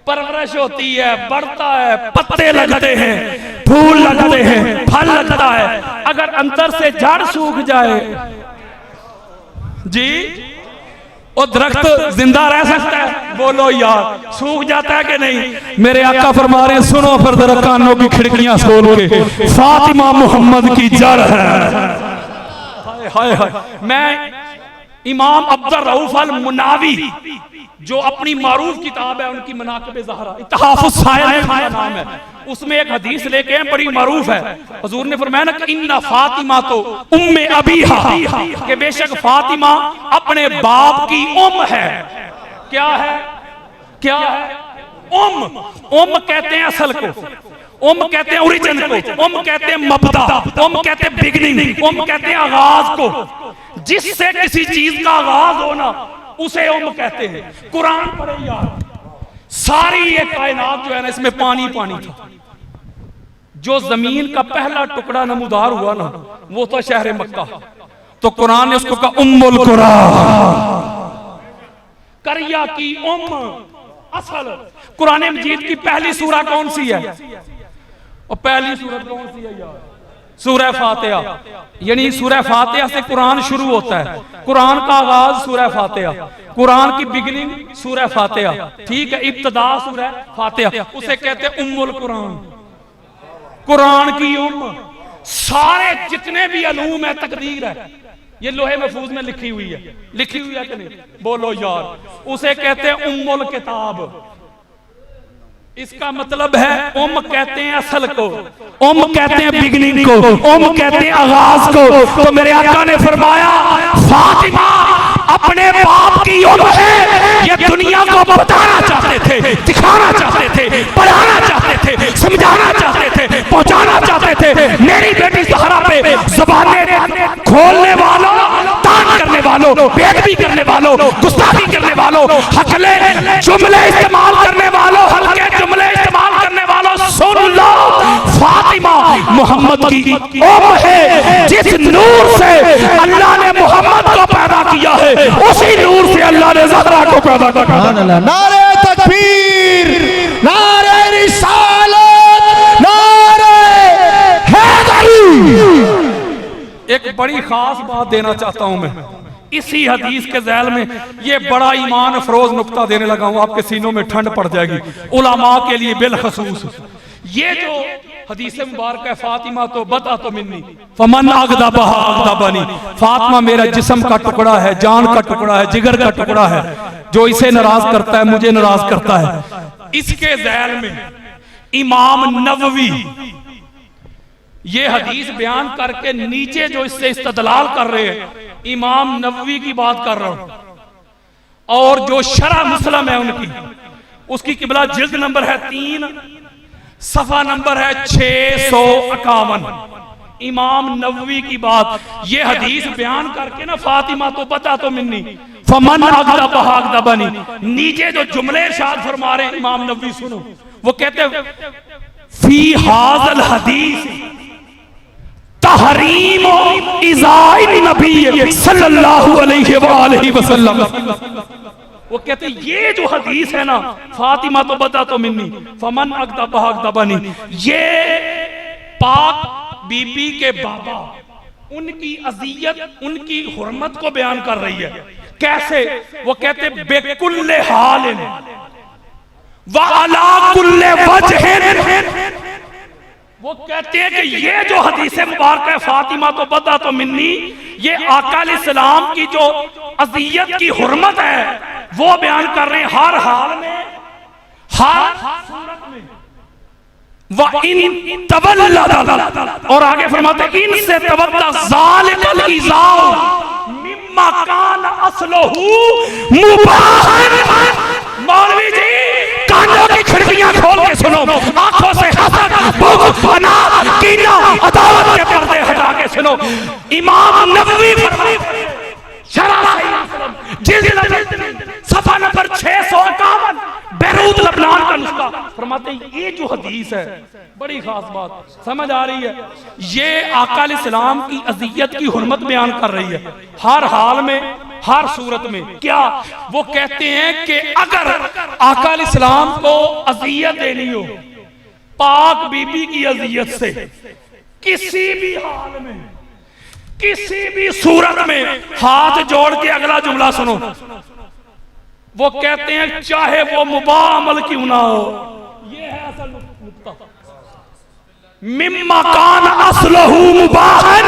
परवरिश होती है, बढ़ता है, पत्ते लगते हैं, फूल लगते हैं, फल लगता है। अगर अंदर से जड़ सूख जाए जी, वो दरख्त जिंदा रह सकता है? बोलो यार, सूख जाता है कि नहीं? मेरे आका फरमा रहे हैं, सुनो फिर जरा कानों की खिड़कियां खोल के, फातिमा मोहम्मद की जड़ है। हाय हाय। मैं इमाम अब्दुर रऊफ अल मुनावी, जो अपनी मारूफ किताब है उनकी मनाक़िब ज़हरा, इत्तिहाफ़ुस साइल का नाम है, उसमें एक हदीस लेके हैं, बड़ी मारूफ है। हुजूर ने फरमाया ना कि इन्ना फातिमा तो उम्मे अबीहा, कि बेशक फातिमा अपने बाप की उम्म है। क्या है? क्या है? उम्म कहते हैं असल को, कहते हैं ओरिजिन को, कहते हैं मबदा, कहते हैं बिगिनिंग, कहते हैं आगाज को। जिससे किसी चीज का आगाज हो ना, उसे कहते हैं। कुरान पढ़े यार, सारी ये कायनात जो है ना, इसमें पानी पानी था। जो जमीन का पहला टुकड़ा नमूदार हुआ ना, वो था शहर मक्का। तो कुरान ने उसको कहा उम्मुल कुरा, करिया की असल। कुरान मजीद की पहली सूरा कौन सी है? और पहली सूरत कौन सी है यार? सूरह फातिहा। यानी सूरह फातिहा से कुरान शुरू होता है। कुरान का आगाज सूरह फातिहा, कुरान की बिगिनिंग सूरह फातिहा, ठीक है, इब्तिदा सूरह फातिहा, उसे कहते हैं उम्मुल कुरान। कुरान की सारे जितने भी अलूम है, तकदीर है, ये लोहे महफूज में लिखी हुई है। लिखी हुई है कि नहीं? बोलो यार, उसे कहते हैं उम्मुल किताब। इसका मतलब है कहते हैं असल को, कहते हैं बिगिनिंग को, कहते हैं आगाज को। तो मेरे आका ने फरमाया फातिमा अपने बाप की है। ये दुनिया को बताना चाहते थे, दिखाना चाहते थे, पढ़ाना चाहते थे, समझाना चाहते थे, पहुंचाना चाहते थे। मेरी बेटी ज़हरा पे ज़बानें खोलने वालों, तान करने वालों, बेअदबी करने वालों, गुस्ताखी करने वालों, हकले जुमले इस्तेमाल करने वालों, हल्के जुमले इस्तेमाल करने वालों, सुन लो, फातिमा मोहम्मद की उम्म है। जिस नूर से अल्लाह ने मोहम्मद को पैदा किया है, उसी नूर से अल्लाह ने ज़हरा को पैदा किया। नारे तकबीर, नारे रिसालत, नारे हैदरी। एक बड़ी खास बात देना चाहता हूं मैं इसी हदीस के ज़ैल में। ये बड़ा ईमान अफरोज नुक्ता देने लगा हूं, आपके सीनों में ठंड पड़ जाएगी, उलमा के लिए बिलखसूस। ये जो हदीस मुबारक है, फातिमा तो बता तो मिन्नी फमन अगदबहा अगदबनी, फातिमा मेरा जिस्म का टुकड़ा है, जान का टुकड़ा है, जिगर का टुकड़ा है। जो इसे नाराज करता है, मुझे नाराज करता है। इसके ज़ैल में इमाम नववी ये हदीस बयान करके नीचे जो इससे इस्तदलाल कर रहे हैं, इमाम नववी की बात कर रहा हूं। और जो शरह मुस्लिम है उनकी, उसकी किबला जिल्द नंबर है 3, सफा नंबर है 651। इमाम नववी की बात, ये हदीस बयान करके ना, फातिमा तो बता तो मिन्नी फमन अगदबहा अगदबनी, नीचे जो जुमले इरशाद फरमा रहे हैं इमाम नववी, सुनो। वो कहते हैं फी हाज़ल हदीस तहरीम इज़ाई नबी सल्लल्लाहु अलैहि वसल्लम। वो कहते हैं ये जो हदीस है ना, फातिमा तो बता तो मिन्नी फमन अगदबहा अगदबनी, ये पाक बीबी के बाबा, उनकी अज़ियत, उनकी हुर्मत को बयान कर रही है। कैसे? वो कहते बेकुल्ले हालिन व अला कुल्ले वजहिन। वो कहते हैं कि ये जो हदीस मुबारक है, फातिमा तो बदा तो मिन्नी, ये आका अलैहिस्सलाम की जो अज़ियत की हुर्मत है, वो बयान कर रहे हैं हर हाल में, हर सूरत में। व इन तवल्लद, और आगे फरमाते इनसे तवल्लद ज़ालिकल इज़ाउ मिम्मा कान असलहु मुबाहन। मौलवी जी, कानों की खिड़कियां खोल के सुनो, आंखों से हसद, बुग़्ज़, अनाद, कीना, अदावत के पर्दे हटा के सुनो। इमाम नववी फरमाते सफा नंबर 651, बैरूत लबनान का नुस्खा, फरमाते ये जो हदीस है, बड़ी खास बात समझ आ रही है, ये आका अलैहिस्सलाम की अज़ियत की हुर्मत बयान कर रही है हर हाल में, हर सूरत में। क्या वो कहते हैं कि अगर आका अलैहिस्सलाम को अज़ियत देनी हो, पाक बीबी की अज़ियत से, किसी भी हाल में, किसी भी सूरत में, हाथ जोड़ के अगला जुमला सुनो, वो कहते हैं चाहे वो मुबाह अमल क्यों ना हो। ये है असल नुक्ता। मिम्मा कान असलहू मुबाहन,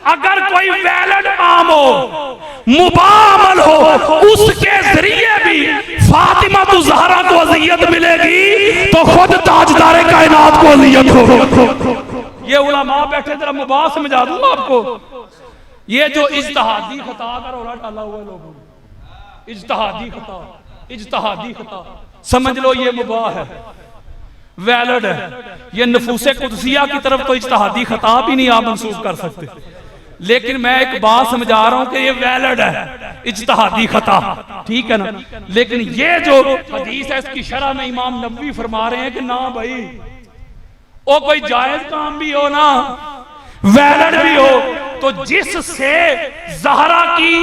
अगर कोई वैलिड काम हो, मुबाह अमल हो, उसके जरिए भी फातिमा तो ज़हरा को अज़ियत मिलेगी तो खुद ताजदारे कायनात को अज़ियत हो। ये उलमा बैठे, जरा मुबाह समझा दूंगा आपको। ये जो इज्तिहादी खता का रौला डाला हुआ है लोगों ने, इज्तिहादी खता समझ लो ये मुबाह है, वैलिड है। ये नफूसे कुदसिया की तरफ तो इज्तिहादी खता भी नहीं आप मंसूब कर सकते, लेकिन मैं एक बात समझा रहा हूं कि ये वैलिड है, इज्तिहादी खता, ठीक है ना। लेकिन ये जो हदीस है इसकी शरह में इमाम नबवी फरमा रहे हैं कि ना भाई, ओ कोई जायज काम भी हो ना, वैलिड भी हो, तो जिससे ज़हरा की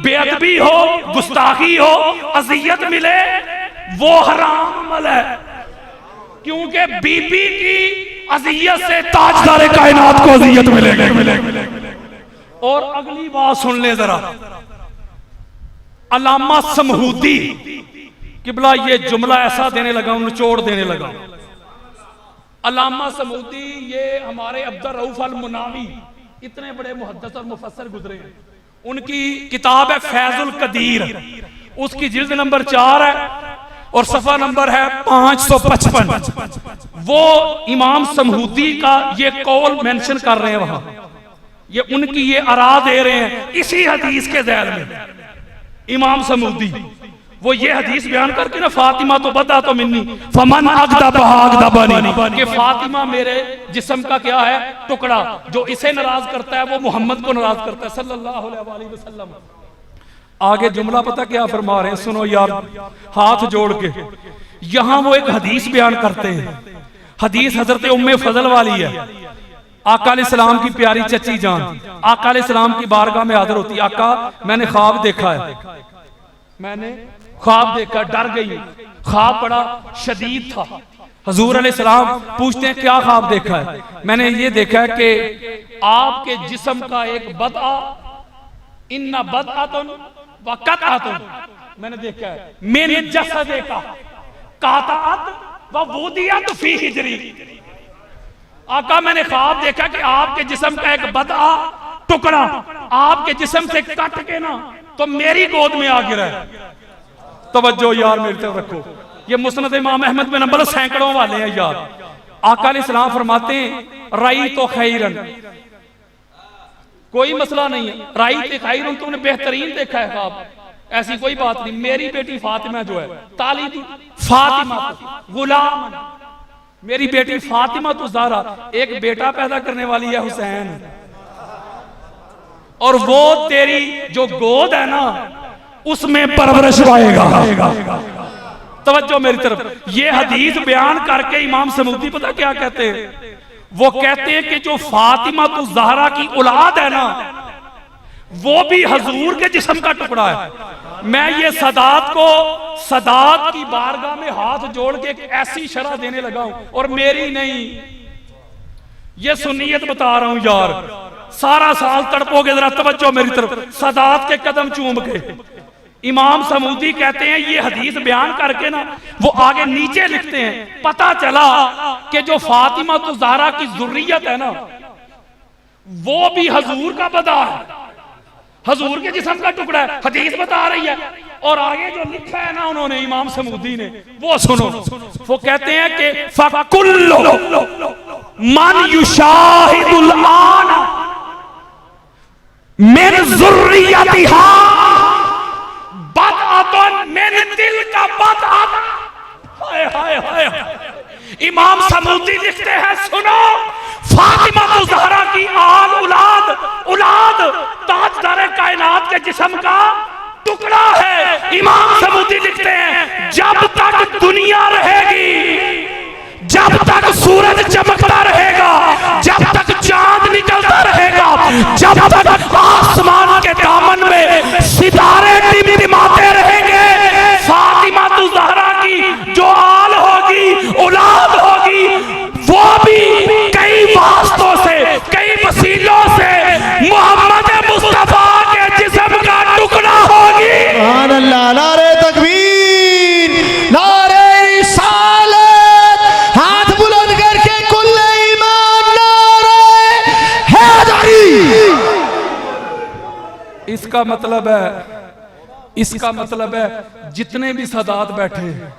बेअदबी हो, गुस्ताखी हो, अज़ियत मिले, वो हराम अमल है। क्योंकि बीबी की अज़ियत से ताजदारे कायनात को अज़ियत मिलेगी। और अगली बात सुन ले जरा, अल्लामा समहूदी किबला ये जुमला ऐसा देने लगा, निचोड़ देने लगा। अल्लामा समहूदी ये हमारे अब्दुर रऊफ अल मुनावी, इतने बड़े मुहद्दिस और मुफस्सिर गुजरे हैं। उनकी किताब है फैजुल कदीर, उसकी जिल्द नंबर 4 है और सफा नंबर है 555। वो इमाम समहूदी का ये कौल मेंशन कर रहे हैं वहां, ये उनकी ये आरा दे रहे हैं इसी हदीस के ज़ैल में। इमाम समहूदी वो ये हदीस बयान करके ना, फातिमा तो बदा तो मिन्नी फमन अगदबनी, कि फातिमा मेरे जिस्म का क्या है, टुकड़ा। जो इसे नाराज करता है वो मोहम्मद को नाराज करता है सल्लल्लाहु अलैहि वसल्लम। आगे जुमला पता क्या फरमा रहे हैं, सुनो यार, हाथ जोड़ के। यहां वो एक हदीस बयान करते हैं, हदीस हजरत उम्मे फजल वाली है। आका अलैहिस्सलाम की प्यारी चची जान आका अलैहिस्सलाम की बारगाह में हाजिर होती, आका मैंने ख्वाब देखा है, मैंने ख्वाब देखा, डर गई, ख्वाब बड़ा शदीद था। हुजूर अलैहिस्सलाम पूछते हैं क्या ख्वाब देखा है? मैंने ये देखा है कि आपके जिस्म का एक बदआ, इन्ना बदअतुन व कतअतुन, मैंने देखा है मिन जसदे का कातअत व वुदियत फी हिजरी। आका मैंने ख्वाब देखा कि आपके जिस्म का एक बदआ, टुकड़ा आपके जिस्म से कट के ना तो मेरी गोद में आ गिरा है। तवज्जो यार मेरी तरफ रखो, ये मुस्नद इमाम अहमद बिन हंबल सैकड़ों वाले हैं यार। आका अलैहिस्सलाम फरमाते हैं राई तो खैरन, कोई मसला नहीं है, राई तो खैरन, तुमने बेहतरीन देखा है ख्वाब, ऐसी कोई बात नहीं। मेरी बेटी फातिमा जो है, ताली फातिमा गुलाम, मेरी बेटी फातिमा तो ज़हरा एक बेटा पैदा करने वाली है हुसैन, और वो तेरी जो गोद है ना उसमें परवरिश पाएगा। तवज्जो मेरी तरफ। ये हदीस बयान करके इमाम समूदी पता क्या कहते हैं? वो कहते हैं कि जो फातिमा तो ज़हरा की औलाद है ना, वो भी हजूर के जिस्म का टुकड़ा है। मैं ये सदात को, सदात की बारगाह में हाथ जोड़ के एक ऐसी शरह देने लगा हूं, और मेरी नहीं, ये सुन्नियत बता रहा हूं यार। सारा साल तड़पोगे, जरा तवज्जो मेरी तरफ, सदात के कदम चूम के। इमाम समूदी कहते हैं ये हदीस बयान करके ना वो आगे नीचे लिखते हैं, पता चला कि जो फातिमा तो ज़हरा की ज़ुर्रियत है ना, वो भी हजूर का बदा है, हजूर के जिस्म का टुकड़ा है, हदीस बता रही है। और आगे जो लिखा है ना उन्होंने, इमाम समूदी ने, वो सुनो। वो कहते हैं कि फकुल्लु मन युशाहिदुल आन मिन ज़ुर्रियतिहा बदअतुन मिन तिलका बदअत। हाय हाय हाय। इमाम समूदी लिखते हैं, सुनो, फातिमा तो ज़हरा की आल औलाद ताजदारे कायनात के जिस्म का टुकड़ा है। इमाम समूदी लिखते हैं जब तक दुनिया रहेगी, जब तक सूरज चमकता रहेगा, जब तक चांद निकलता रहेगा, जब तक आसमान के दामन में सितारे टिमटिमाते रहेंगे, फातिमा तो ज़हरा की जो आल होगी, औलाद होगी, वो भी कई वास्तों से, कई वसीलों से मोहम्मद मुस्तफा के जिस्म का टुकड़ा होगी। सुभान अल्लाह, नारे इसका मतलब है जितने भी सादात बैठे हैं,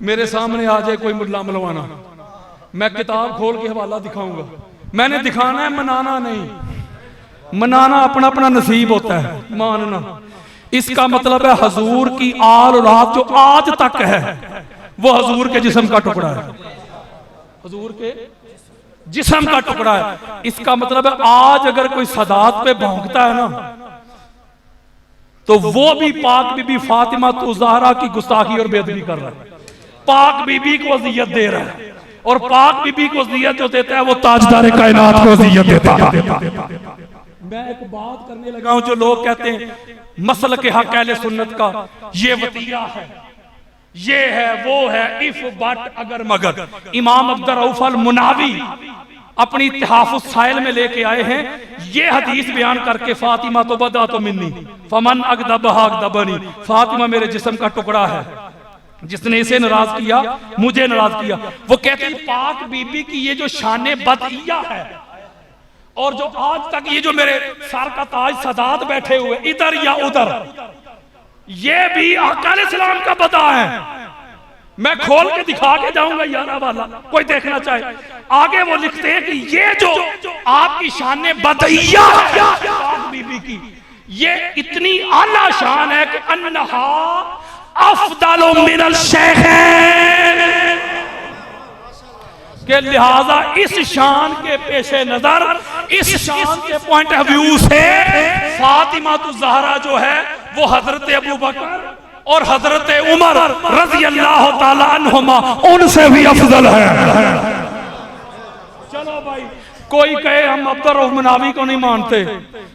मेरे सामने आ जाए कोई मुल्ला मलवाना, मैं किताब खोल के हवाला दिखाऊंगा। मैंने दिखाना है, मनाना नहीं। मनाना अपना अपना नसीब होता है, मानना। इसका मतलब है हजूर की आल औलाद जो आज तक है वो हजूर के जिस्म का टुकड़ा है, हजूर के जिस्म का टुकड़ा है। इसका मतलब है आज अगर कोई सादात पे भौंकता है ना, तो वो भी पाक बीबी फातिमा तो ज़हरा की गुस्ताखी और बेअदबी कर रहा है, पाक बीबी को अज़ियत दे रहा है। और पाक बीबी को अज़ियत जो देता है वो ताजदार कायनात को अज़ियत देता है। मैं एक बात करने लगा हूं, जो लोग कहते हैं मसल के हक अहले सुन्नत का ये वतीरा है, ये है, वो है, इफ बट अगर मगर। इमाम अब्दुर रऊफ अल मुनावी अपनी इत्तिहाफुस साइल में लेके आए हैं ये हदीस बयान करके, फातिमा तो बदा तो मिन्नी फमन अगदबहा अगदबनी, फातिमा मेरे जिस्म का टुकड़ा है, जिसने इसे नाराज किया मुझे नाराज किया। वो कहते हैं पाक बीबी की ये जो शाने बदइया है, और जो आज तक ये जो मेरे सर का ताज सादात बैठे हुए इधर या उधर, ये भी अकाल इस्लाम का बता है। मैं खोल के दिखा के जाऊंगा यारा वाला, कोई देखना चाहे। आगे वो लिखते हैं कि ये जो आपकी शान बदइया है पाक बीबी की, ये इतनी आला शान है कि अन्नहा अफदलु मिनल शेखैन, के लिहाजा इस शान के पेशे नजर, इस शान के पॉइंट ऑफ व्यू से फातिमा तो ज़हरा जो है वो हजरत अबू बकर और हजरत उमर रज़ी अल्लाह ताला अन्हुमा उनसे भी अफजल है। चलो भाई, कोई कहे हम अब्दुर रऊफ मुनावी को नहीं मानते,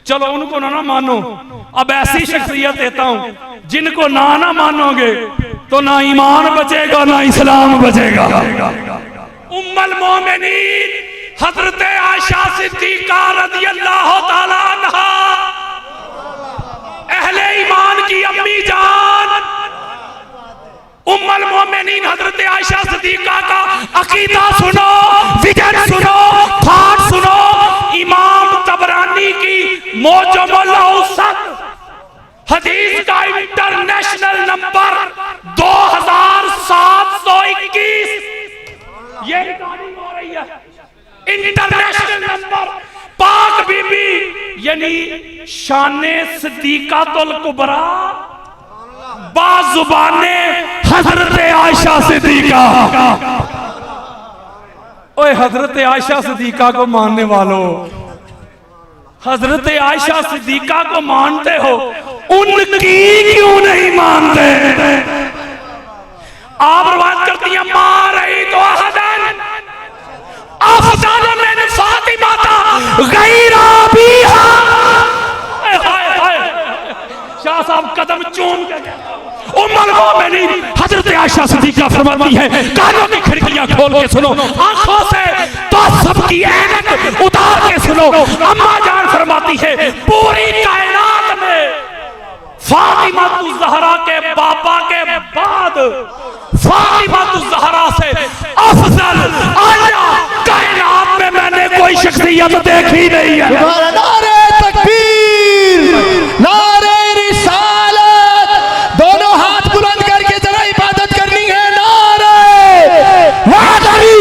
चलो उनको ना मानो। अब ऐसी शख्सियत देता हूं जिनको ना मानोगे तो ना ईमान बचेगा ना इस्लाम बचेगा। उम्मुल मोमिनीन हजरत आयशा सिद्दीका रज़ियल्लाहु ताला अन्हा, अहले ईमान की अम्मी जान उम्मुल मोमिनीन हजरत आयशा सिद्दीका का अकीदा सुनो, विजन सुनो, थाट सुनो। इमाम तबरानी की मोजमुल औसत हदीस का इंटरनेशनल नंबर 2721, ये रिकॉर्डिंग हो रही है, इंटरनेशनल नंबर। पाक बीबी यानी शाने सिद्दीकातुल कुबरा बाजुबाने हजरत आयशा सिद्दीका। ओए हजरत आयशा सिद्दीका को मानने वालों, हजरत आयशा सिद्दीका को मानते हो, उनकी क्यों नहीं मानते? आप रवायत करती हैं मां रही तो अहदन अफदल मिन फातिमा गैरा बिहा। शाह साहब कदम चूम के उम्मुल मोमिनीन हजरत आयशा सिद्दीका फरमाती है, कानों की खिड़कियां खोल के सुनो, आंखों से तो सबकी ऐनक उतार के सुनो। अम्मा जान फरमाती है पूरी कायनात में फातिमा तुज़ ज़हरा के बाबा के बाद फातिमा तुज़ ज़हरा से अफजल आला कायनात में मैंने कोई शख्सियत देखी नहीं है। नारे तकबीर, नारे रिसालत, दोनों हाथ बुलंद करके जरा इबादत करनी है। नारे हैदरी,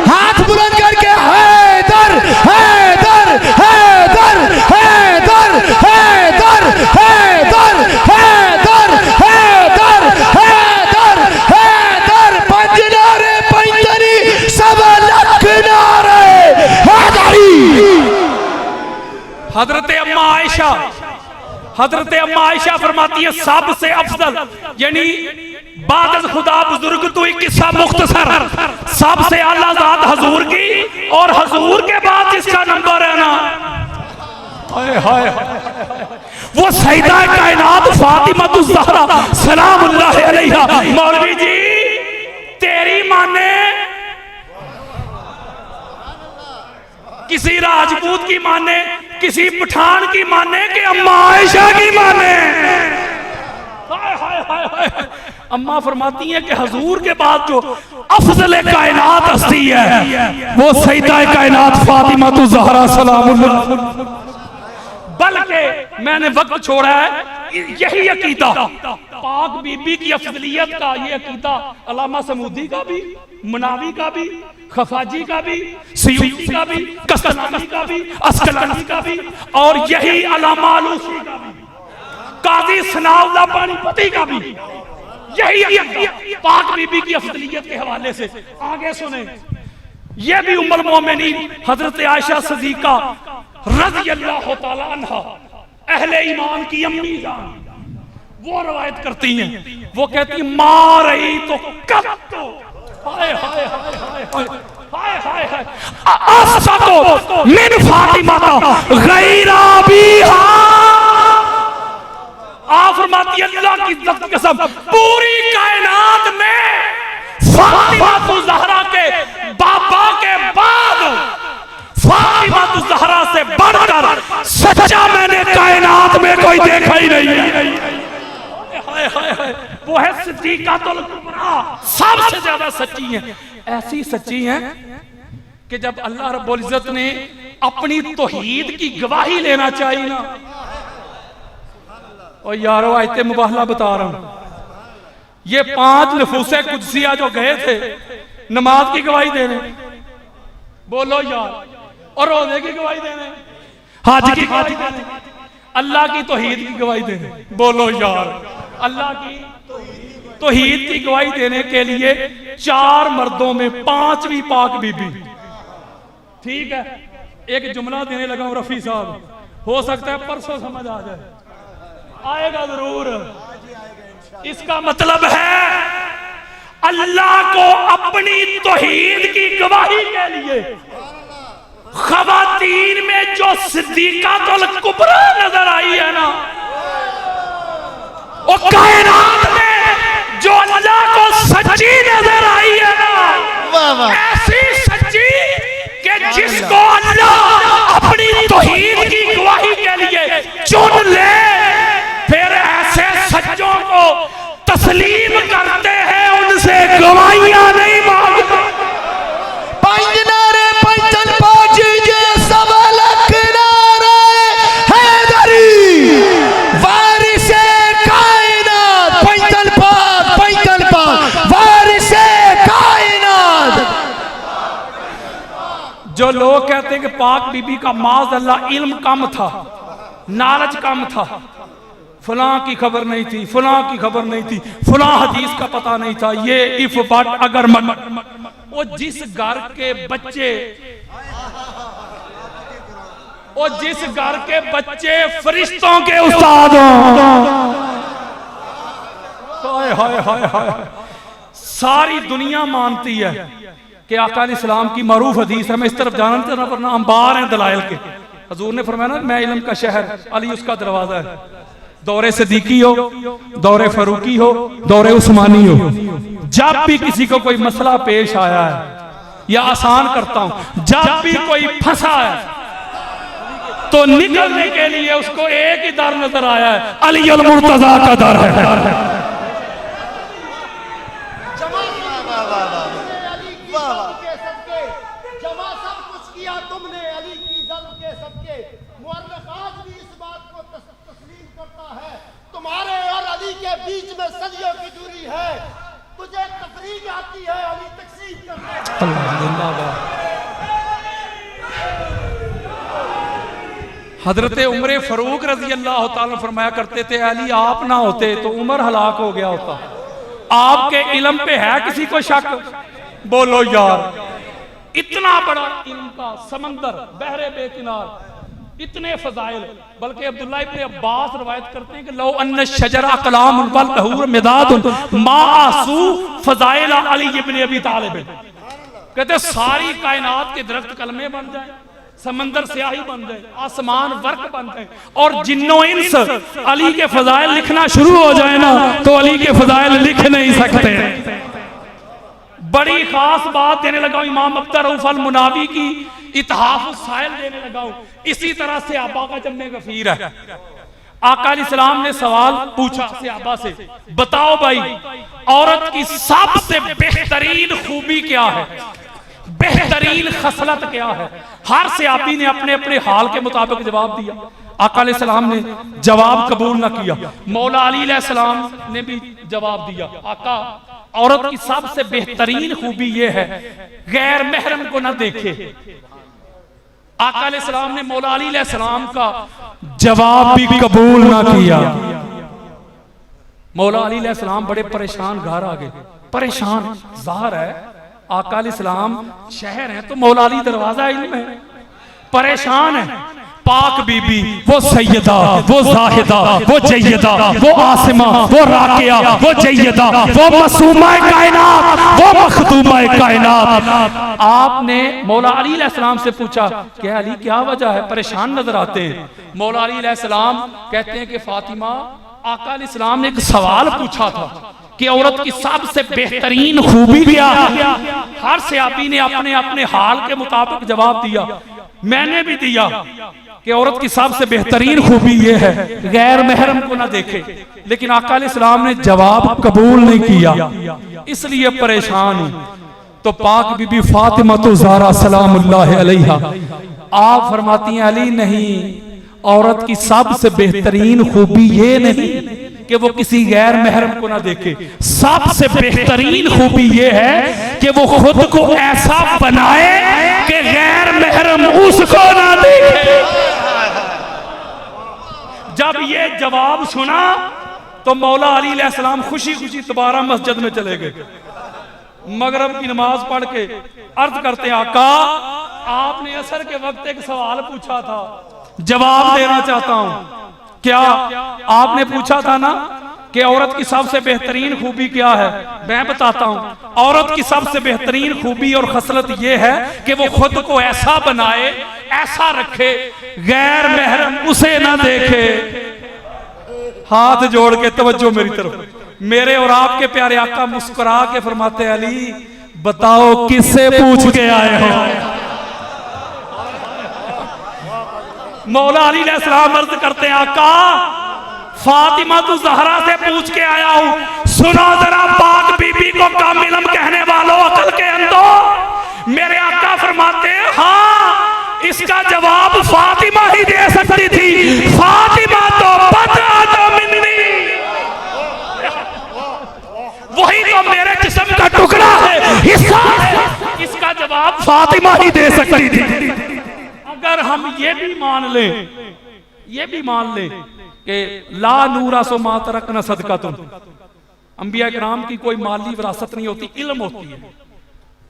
हाथ बुलंद करके हैदर हैदर हैदर हैदर हैदर हैदर हैदर हैदर हैदर हैदर, पंज नारे पैंतरी सब लख नारे हैदरी। हजरत अम्मा आयशा फरमाती है सबसे अफजल यानी बाद खुदा बुजुर्ग तो एक किस्सा मुख्तसर, सबसे आला ज़ात हजूर की, और हजूर के बाद जिसका नंबर है ना, हाय हाय वो सैयदा कायनात फातिमा तुज़ ज़हरा सलामुल्लाह अलैहा। मौलवी जी तेरी माने किसी राजपूत की माने, किसी पठान की माने, कि अम्मा आयशा की माने? हाय हाय हाय हाय। अम्मा फरमाती हैं कि हजूर के बाद जो अफजल कायनात हस्ती है वो सैयदा कायनात फातिमा तुज़ ज़हरा सलामुल्लाह। बल्कि मैंने वक्त छोड़ा है यही अकीदा पाक बीबी की अफजलियत का, ये अकीदा अल्लामा समूदी का भी, मुनावी का भी, खफाजी का भी, सयूती का भी, कस्तलानी का भी, अस्कलानी का भी, और यही अल्लामा आलूसी का भी, काजी सनाउल्लाह पानीपती का भी, यही पाक बीबी की अफजलियत के हवाले से। आगे सुने, ये भी उम्मुल मोमिनीन हजरत आयशा सिद्दीका रज़ी अल्लाह तआला अन्हा अहले ईमान की अम्मी जान, वो रवायत करती हैं, वो कहती मां रही तो कब तो हाय हाय हाय हाय हाय हाय हाय अस्सको मिन फातिमा गैरा बिहा। आप फरमाती अल्लाह की इज्जत की कसम, पूरी कायनात में फातिमा ज़हरा के बाबा के बाद फातिमा ज़हरा से बढ़कर सच्चा मैंने कायनात में कोई देखा ही नहीं। वो है सिद्दीक़ातुल कुबरा, सबसे ज्यादा सच्ची है। ऐसी सच्ची है कि जब अल्लाह रब्बुल इज्जत ने अपनी तौहीद की गवाही लेना चाहिए ना, और यारो आयते मुबाहला बता रहा हूं, ये 5 नफूसे कुदसिया जो गए थे नमाज की गवाही देने, बोलो यार, और रोजे की गवाही देने, हज की गवाही देने, अल्लाह की तौहीद की गवाही देने, बोलो यार, अल्लाह की तौहीद की गवाही देने के लिए 4 मर्दों में 5वीं पाक बीबी। ठीक है, एक जुमला देने लगा हूं रफी साहब, हो सकता है परसों समझ आ जाए, आएगा जरूर। इसका मतलब है अल्लाह को अपनी तौहीद की गवाही के लिए खवातीन में जो सिद्दीक़ातुल कुबरा नजर आई है ना, वो कायनात में जो अल्लाह को सच्ची नजर आई है ना, ऐसी सच्ची कि जिसको अल्लाह अपनी तौहीद की गवाही के लिए चुन ले, फिर ऐसे सच्चों को तस्लीम करते हैं, उनसे गवाहियां नहीं मांगते। जो लोग कहते हैं कि पाक बीबी का माज़ अल्लाह इल्म कम था, नॉलेज कम था, फलां की खबर नहीं थी, फलां की खबर नहीं थी, फलां हदीस का पता नहीं था, ये इफ बट अगर वो जिस घर के बच्चे, वो जिस घर के बच्चे फरिश्तों के उस्ताद हाय हाय हाय हाय, सारी दुनिया मानती है कि आका इस्लाम की मारूफ हदीस है। मैं इस तरफ जाना नहीं, वरना अंबार हैं दलाइल के। हजूर ने फरमाया ना, मैं इल्म का शहर, अली उसका दरवाजा है। दौरे सिद्दीकी हो, दौरे फारूकी हो, दौरे उस्मानी हो, जब भी किसी को कोई मसला पेश आया है, या आसान करता हूं, जब भी कोई फंसा है तो निकलने के लिए उसको एक ही दर नजर आया है, अली अल मुर्तजा का दर है। बीच में सदियों की दूरी है, तुझे तफरीक आती है, अली तकसीम करते हैं। हजरत उमर फारूक रजी अल्लाह तआला फरमाया करते थे, अली आप ना होते तो उमर हलाक हो गया होता। आपके इल्म पे है किसी को शक? बोलो यार, इतना बड़ा इल्म का समंदर, बहरे बेकिनार, इतने फजाइल। बल्कि अब्दुल्लाह इब्ने अब्बास रवायत करते हैं कि लो अन्न शजरा कलाम वल बहूर मिदाद मासू फजाइल अली इब्ने अबी तालिब। कहते सारी कायनात के दरख्त कलमे बन जाए, समंदर स्याही बन जाए, आसमान वर्क बन जाए, और जिन्नो इंस अली के फजाइल लिखना शुरू हो जाए ना, तो अली के फजाइल लिख नहीं सकते। बड़ी खास बात देने लगा हूं, इमाम अख्तर रऊफ अल मुनावी की इतिहाफ साइल देने लगा हूं। इसी तरह से आबा का जम्मे गफीर है। आका अलैहिस्सलाम ने सवाल पूछा सहाबा से, बताओ भाई औरत की सबसे बेहतरीन खूबी क्या है, बेहतरीन खसलत क्या है? हर सहाबी ने अपने अपने हाल के मुताबिक जवाब दिया। आका अलैहिस्सलाम ने जवाब कबूल ना किया। मौला अली अलैहिस्सलाम ने भी जवाब दिया, आका औरत की सबसे बेहतरीन खूबी यह है गैर महरम को ना देखे। आका अलैहिस्सलाम ने मौला अली अलैहिस्सलाम का जवाब भी कबूल ना किया। मौला अली अलैहिस्सलाम बड़े परेशान घर आ गए, परेशान। ज़ाहिर है आका अलैहिस्सलाम शहर है तो मौला अली दरवाजा इल्म है, परेशान है। पाक बीबी, वो सैयदा, वो जाहिदा, वो जय्यदा, वो आसिमा, वो राकिया, वो जय्यदा, वो मसूमा कायनात, वो मखदूमा कायनात। आपने मौला अली अलैहिस्सलाम से पूछा कि अली क्या वजह है, परेशान नजर आते हैं। मौला अली अलैहिस्सलाम कहते हैं कि फातिमा, आका अलैहिस्सलाम ने एक सवाल पूछा था कि औरत की सबसे बेहतरीन खूबी क्या है। हर सहाबी ने अपने अपने हाल के मुताबिक जवाब दिया, मैंने भी दिया कि औरत की सबसे बेहतरीन खूबी यह है गैर महरम को ना देखे। लेकिन आका अलैहिस्सलाम ने जवाब कबूल नहीं किया, इसलिए परेशान हूं। तो पाक बीबी फातिमा तो ज़हरा सलामुल्लाह अलैहा आप फरमाती हैं, अली नहीं, औरत की सबसे बेहतरीन खूबी ये नहीं कि वो किसी गैर महरम को ना देखे, सबसे बेहतरीन खूबी ये है कि वो खुद को ऐसा बनाए कि गैर महरम उसको ना देखे। जब ये जवाब सुना तो मौला अली अलैहिस्सलाम खुशी खुशी दोबारा मस्जिद में चले गए। मगरिब की नमाज पढ़ के अर्ज करते, आका आपने असर के वक्त एक सवाल पूछा था, जवाब देना चाहता हूं। क्या आपने पूछा था ना कि औरत की सबसे बेहतरीन खूबी क्या है, मैं बताता हूं। औरत की सबसे बेहतरीन खूबी और खसलत यह है कि वो खुद को ऐसा बनाए, ऐसा रखे, गैर महरम उसे ना देखे। हाथ जोड़ के तवज्जो मेरी तरफ, मेरे और आपके प्यारे आका मुस्कुरा के फरमाते, अली बताओ किससे पूछ के आए हो। मौला अली अलैहिस्सलाम अर्ज करते, आका फातिमा तू ज़हरा से पूछ के आया हूं। सुनो जरा पाक बीबी को कम इल्म कहने वालों, अकल के अंदर। मेरे आका फरमाते हैं, हाँ इसका जवाब फातिमा ही दे सकती थी। फातिमा तो बता मिन्नी, वही तो मेरे जिस्म का टुकड़ा है, हिस्सा है। इसका जवाब फातिमा ही दे सकती थी। अगर हम ये भी मान लें कि ला नूरा सो मा तरकना सदका, अंबिया किराम की कोई माली विरासत नहीं होती, इल्म होती है।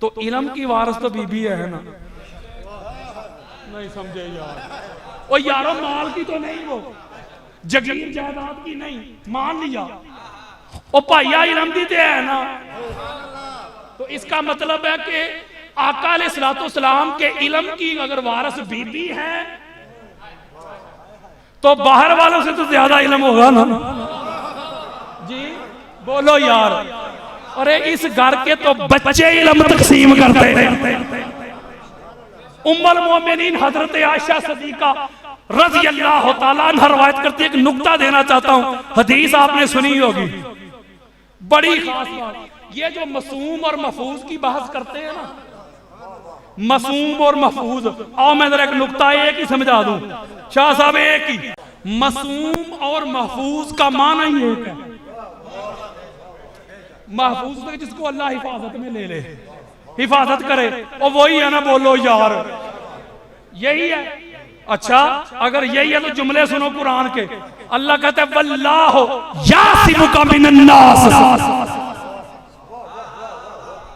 तो इल्म की वारिस तो बीबी है ना। नहीं समझे यार, ओ यारो माल की तो नहीं, वो जगीर जायदाद की नहीं, मान लिया। ओ भाइया इल्म दी ते है ना। तो इसका मतलब है कि आका अलैहिस्सलाम के इल्म की अगर वारिस बीबी है तो बाहर वालों से तो ज्यादा इल्म होगा ना जी, बोलो यार। अरे इस घर के तो बच्चे इल्म तकसीम करते हैं। उम्मुल मोमिनीन हजरत आयशा सिद्दीका रज़ी अल्लाह तआला अन्हा रवायत करती है। एक नुक्ता देना चाहता हूं, हदीस आपने सुनी होगी, बड़ी खास बात। ये जो मसूम और महफूज की बहस करते हैं ना, मसूम और महफूज, आओ मैं जरा एक नुक्ता एक ही समझा दूं शाह साहब, एक ही। मसूम और महफूज का माना ही एक है। महफूज तो जिसको अल्लाह हिफाजत में ले ले, हिफाजत करे, और वही है ना, बोलो यार यही है। अच्छा अगर यही है तो जुमले सुनो कुरान के। अल्लाह कहता है वल्लाहु यासिमुका मिनन नास।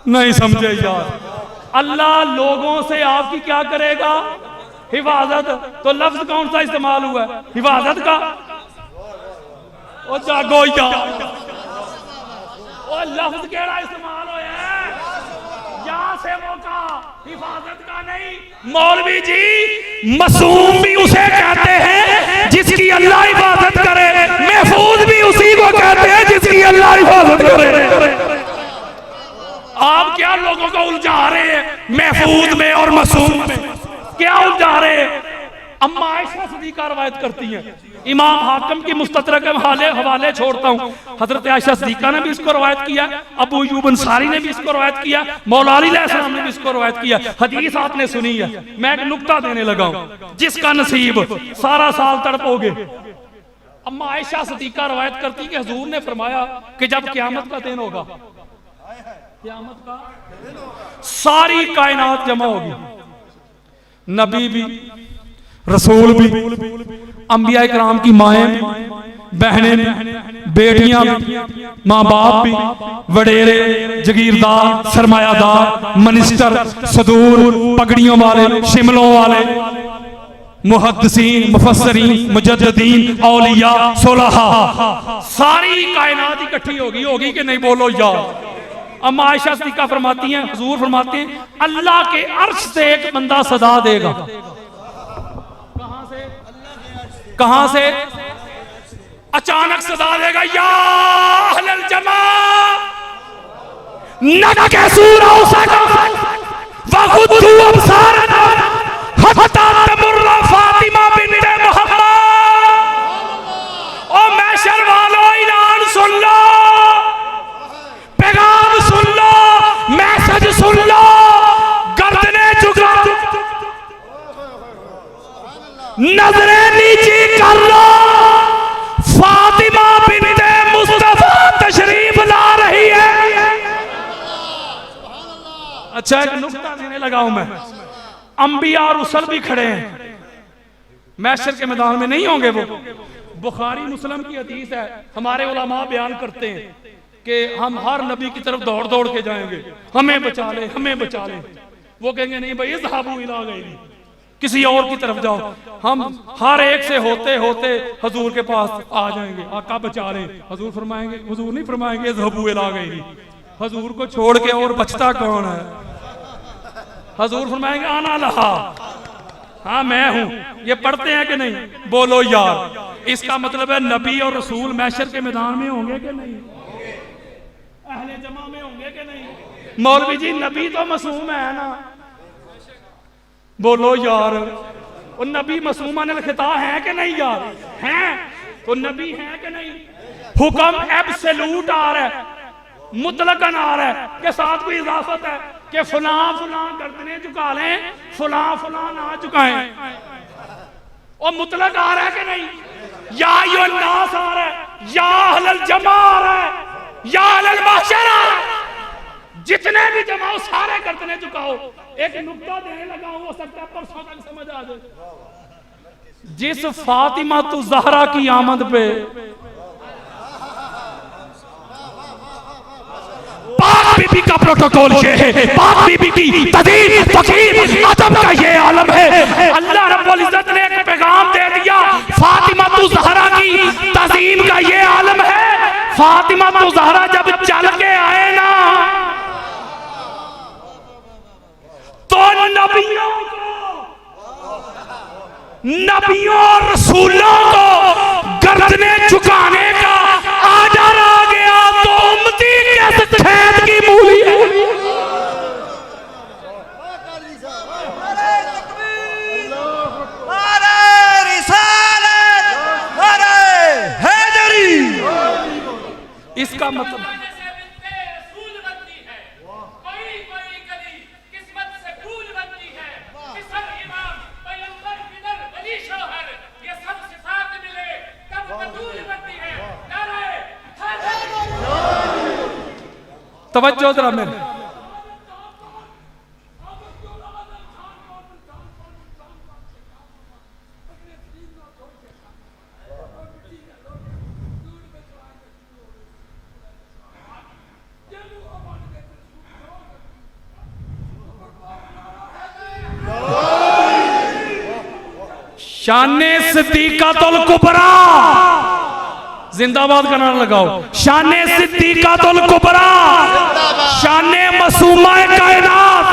नहीं समझे यार, अल्लाह लोगों से आपकी क्या करेगा, हिफाजत। तो लफ्ज कौन सा इस्तेमाल हुआ है, हिफाजत का। ओ जागो यार, ओ लफ्ज केड़ा इस्तेमाल होया है, या से वो का, हिफाजत का नहीं। मौलवी जी मसूम भी उसे कहते हैं जिसकी अल्लाह हिफाजत करे, महफूज भी उसी को कहते हैं जिसकी अल्लाह हिफाजत करे। आप क्या लोगों को उलझा रहे हैं महफूज में और मसूम में, क्या उलझा रहे हैं? अम्मा आयशा सिद्दीका रवायत करती हैं, इमाम हाकिम की मुस्तदरक के हवाले छोड़ता हूं, हजरत आयशा सिद्दीका ने भी इसको रवायत किया, अबू अय्यूब अंसारी ने भी इसको रवायत किया, मौला अली अलैहिस्सलाम ने भी इसको रवायत किया। हदीस आपने सुनी है, मैं एक नुक्ता देने लगा हूं, जिसका नसीब सारा साल तड़पोगे। अम्मा आयशा सिद्दीका रवायत करती कि हुजूर ने फरमाया कि जब क़यामत का दिन होगा, क़यामत का सारी कायनात जमा होगी, नबी भी, रसूल भी, अंबिया इकराम की माएं भी, बहनें भी, बेटियां भी, माँ बाप भी, वडेरे, जगीरदार, सरमायादार, मिनिस्टर, सदूर, पगड़ियों वाले, शिमलों वाले, मुहद्दिसीन, मुफस्सिरीन, मुजद्दिदीन, औलिया, सुलहा, सारी कायनात इकट्ठी होगी कि नहीं? बोलो यार। अम्मा आयशा सिद्दीका फरमाती हैं, हुजूर फरमाते हैं, अल्लाह के अर्श से एक बंदा सदा देगा। कहां से? अचानक सदा देगा, या अहलल जमा नकसू रऊसकुम वगुद्दू अबसारकुम हत्ता तमुर्रा फातिमा बिन्ते मुहम्मद। ओ मैशर वालों, ऐलान सुन लो, पैगाम सुन लो, मैसेज सुन लो, गर्दनें झुका, नजरें नीची कर लो, फातिमा बिन्ते मुस्तफा तशरीफ ला रही है। अच्छा, एक नुक्ता देने लगा हूं मैं, अंबिया और रुसल भी खड़े हैं, महशर के मैदान में नहीं होंगे वो। बुखारी मुस्लिम की हदीस है, हमारे उलमा बयान करते हैं कि हम हर नबी की तरफ दौड़ दौड़ के जाएंगे, हमें बचा ले, हमें बचा ले। वो कहेंगे नहीं भाई, इज़हाबू इला गैरी, किसी और की तरफ जाओ। हम हर एक से होते होते हुजूर के पास आ जाएंगे, आका बचा ले। हुजूर फरमाएंगे, हुजूर नहीं फरमाएंगे इज़हाबू इला गैरी, हुजूर को छोड़ के और बचता कौन है? हुजूर फरमाएंगे आना लहा, हाँ मैं हूं। ये पढ़ते हैं कि नहीं? बोलो यार। इसका मतलब है नबी और रसूल महशर के मैदान में होंगे कि नहीं? अहले जमा में होंगे कि नहीं? मौलवी जी, नबी तो मासूम है ना? बोलो यार। और नबी मासूमा ने खिता है कि नहीं यार? हैं तो नबी है कि नहीं? हुक्म एब्सोल्यूट आ रहा है, मुतलकन आ रहा है, के साथ कोई इजाफत है कि फुला फुला गर्दने झुका लें, फुला फुला ना झुकाएं। और मुतलक आ रहा है कि नहीं? या यो नास आ रहा है, या अहलल जमा आ रहा है, या अहलल महशर आ रहा है। जितने भी जमाओ सारे गर्दने झुकाओ। एक नुक्ता देने लगा हूं, हो सकता है परसों तक समझ आ जाए। जिस फातिमा तु ज़हरा की आमद पे पाक बीबी का प्रोटोकॉल ये है, पाक बीबी की तदीन फकीर अदब का ये आलम है। अल्लाह रब्बुल इज्जत ने एक पैगाम दे दिया, फातिमा तु ज़हरा की तज़ीम का ये आलम है। फातिमा तु ज़हरा जब चल के आए ना, तो नबियों और रसूलों को गर्दने झुकाने का आर्डर आ गया। तो उम्मती कैसे खेत की मूली है? इसका मतलब तवज्जो जरा मेरे। शाने सिद्दीकातुल कुबरा जिंदाबाद का नारा लगाओ। शाने सिद्दीकातुल कुबरा, शाने मासूमाए कायनात,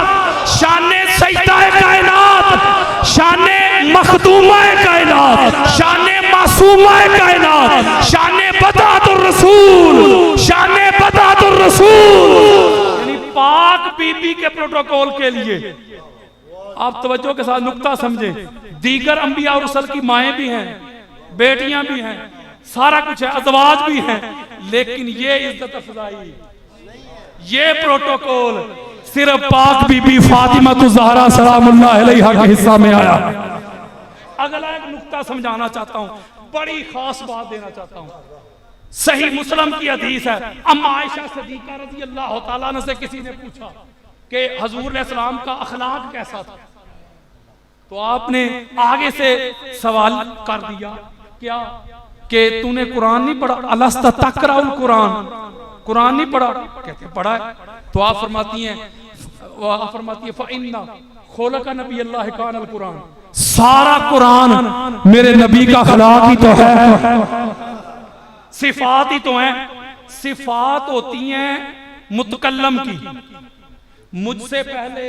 शाने सजदाए कायनात, शाने मखदूमाए कायनात, शाने मासूमाए कायनात, शाने बदातुर रसूल, शाने बदातुर रसूल। यानी पाक बीबी के प्रोटोकॉल के लिए आप तवज्जो के साथ नुक्ता समझें। दीगर अंबिया और रसूल की माएँ भी हैं, बेटियां भी हैं, सारा कुछ है, अज़वाज भी हैं, लेकिन ये इज्जत अफजाई, ये प्रोटोकॉल सिर्फ पाक बीबी फातिमा ज़हरा सलामुल्लाह अलैहा के हिस्सा में आया। अगला एक नुक्ता समझाना चाहता हूं, बड़ी खास बात देना चाहता हूं। सही मुस्लिम की हदीस है, अम्मा आयशा सिद्दीका रज़ी अल्लाह तआला अन्हा से किसी ने पूछा कि हुज़ूर अलैहिस्सलाम का अखलाक कैसा था, तो आपने आगे से सवाल कर दिया क्या कि तूने कुरान नहीं पढ़ा, अलस्ता तक़राउल कुरान, कुरान नहीं पढ़ा, कहते पढ़ा है। तो आप फरमाती हैं फ़इन्ना खुलक़ नबी अल्लाह कानल कुरान, सारा कुरान मेरे नबी का अखलाक ही तो है, सिफात ही तो है। सिफात होती हैं मुतकल्लम की। मुझसे पहले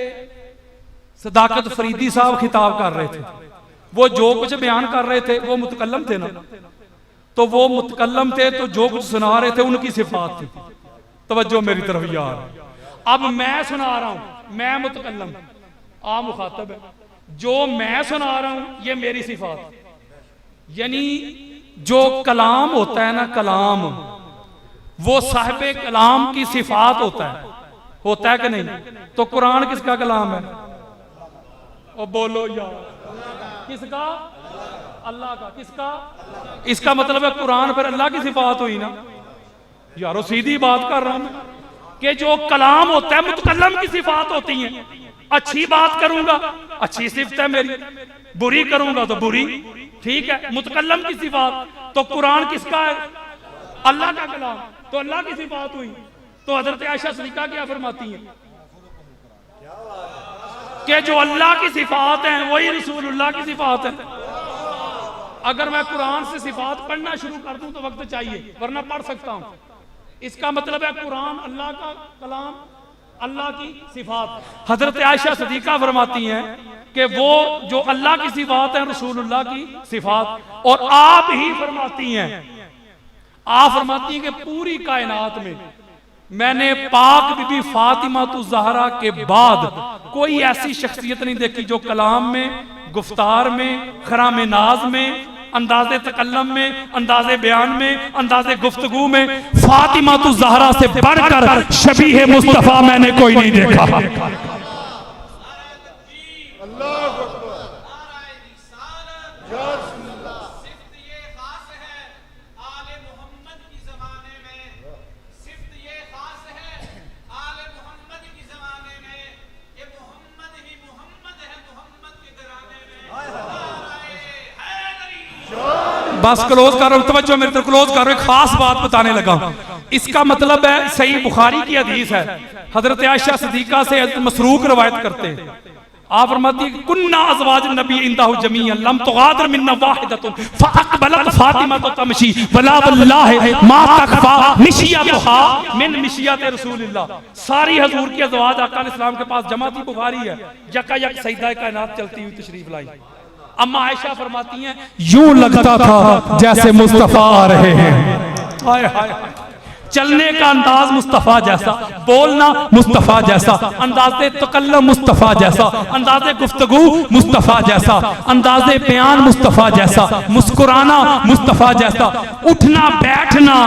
सदाकत फरीदी साहब खिताब कर रहे थे, वो जो कुछ बयान कर रहे थे वो मुतकल्लम थे ना, तो वो मुतकल्लम थे, तो जो कुछ सुना रहे थे उनकी सिफात थी। तवज्जो मेरी तरफ यार, अब मैं सुना रहा हूं, मैं मुतकल्लम, आप मुखातब है, जो मैं सुना रहा हूं ये मेरी सिफात, यानी जो कलाम होता है ना, कलाम वो साहिबे कलाम की सिफात होता है कि नहीं? तो कुरान किसका कलाम है? ओ बोलो यार, किसका? अल्लाह का। किसका? इसका मतलब है कुरान पर अल्लाह की सिफात हुई ना यारो, सीधी बात कर रहा हूं मैं कि जो कलाम होता है मुतकल्लम की सिफात होती है। अच्छी बात करूंगा अच्छी सिफत है मेरी, बुरी करूंगा तो बुरी, ठीक है, मुतकल्लम की सिफात। तो कुरान किसका है? अल्लाह का कलाम, तो अल्लाह की सिफात हुई। तो हजरत आयशा सिद्दीका क्या फरमाती हैं कि जो अल्लाह की सिफात है वही रसूलुल्लाह की सिफात है। अगर मैं कुरान से सिफात पढ़ना शुरू कर दूं तो वक्त चाहिए, वरना पढ़ सकता हूं। इसका मतलब है कुरान अल्लाह का कलाम, अल्लाह की सिफात। हजरत आयशा सिद्दीका फरमाती हैं कि वो जो अल्लाह की सिफात है रसूलुल्लाह की सिफात, और आप ही फरमाती हैं, आप फरमाती हैं कि पूरी कायनात में मैंने पाक बीबी फातिमा ज़हरा के बाद कोई ऐसी शख्सियत नहीं देखी जो कलाम में, गुफ्तार में, खराम नाज में, अंदाज़े तकल्लम में, अंदाज़े बयान में, अंदाज़े गुफ्तगू में फातिमा ज़हरा से बढ़कर शबीह मुस्तफ़ा मैंने कोई नहीं देखा। बस क्लोज कर रहा हूं, तवज्जो मेरे तरफ, क्लोज कर रहा हूं। खास बात बताने लगा, इसका मतलब है सही बुखारी की हदीस है, हजरत आयशा सिद्दीका से मसरूक रवायत करते हैं। आप फरमाती हैं कुन्ना अज़वाज नबी इंदहु जमीअन लम तुगादिर मिन्ना वाहिदतुन फअक़बलत फातिमा तमशी वला वल्लाहि मा तखफा मिशियतुहा मिन मिशियत रसूलिल्लाह। सारी हुजूर की अज़वाज आका अलैहिस्सलाम के पास जमा थी, बुखारी है, यकायक सजदा कायनात चलती हुई तशरीफ लाई। अम्मा आयशा फरमाती हैं यूं लगता था जैसे मुस्तफा आ रहे हैं। हाय हाय, चलने का अंदाज मुस्तफा जैसा, बोलना मुस्तफा जैसा, अंदाज़े तकल्लुम मुस्तफा जैसा, अंदाज़े गुफ्तगू मुस्तफा जैसा, अंदाज़े बयान मुस्तफा जैसा, मुस्कुराना मुस्तफा जैसा, उठना बैठना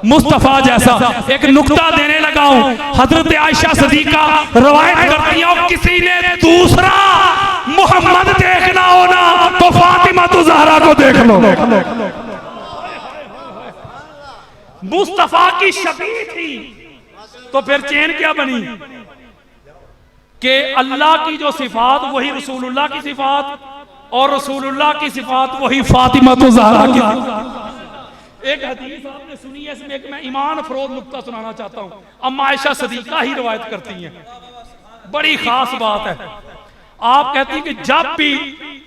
मुस्तफा जैसा। एक नुक्ता देने लगा हूं, हजरत आयशा सिद्दीका रवायत करती हैं किसी ने दूसरा मोहम्मद देखना हो ना तो फातिमा ज़हरा को देख लो। मुस्तफा की शबीह थी, तो फिर चेन क्या बनी कि अल्लाह की जो सिफात वही रसूलुल्लाह की सिफात, और रसूलुल्लाह की सिफात वही फातिमा ज़हरा की। एक हदीस आपने सुनी है, इसमें एक मैं ईमान फरोज नुक्ता सुनाना चाहता हूं। अम्मा आयशा सिद्दीका ही रवायत करती हैं, बड़ी खास बात है। आप कहती हैं कि जब भी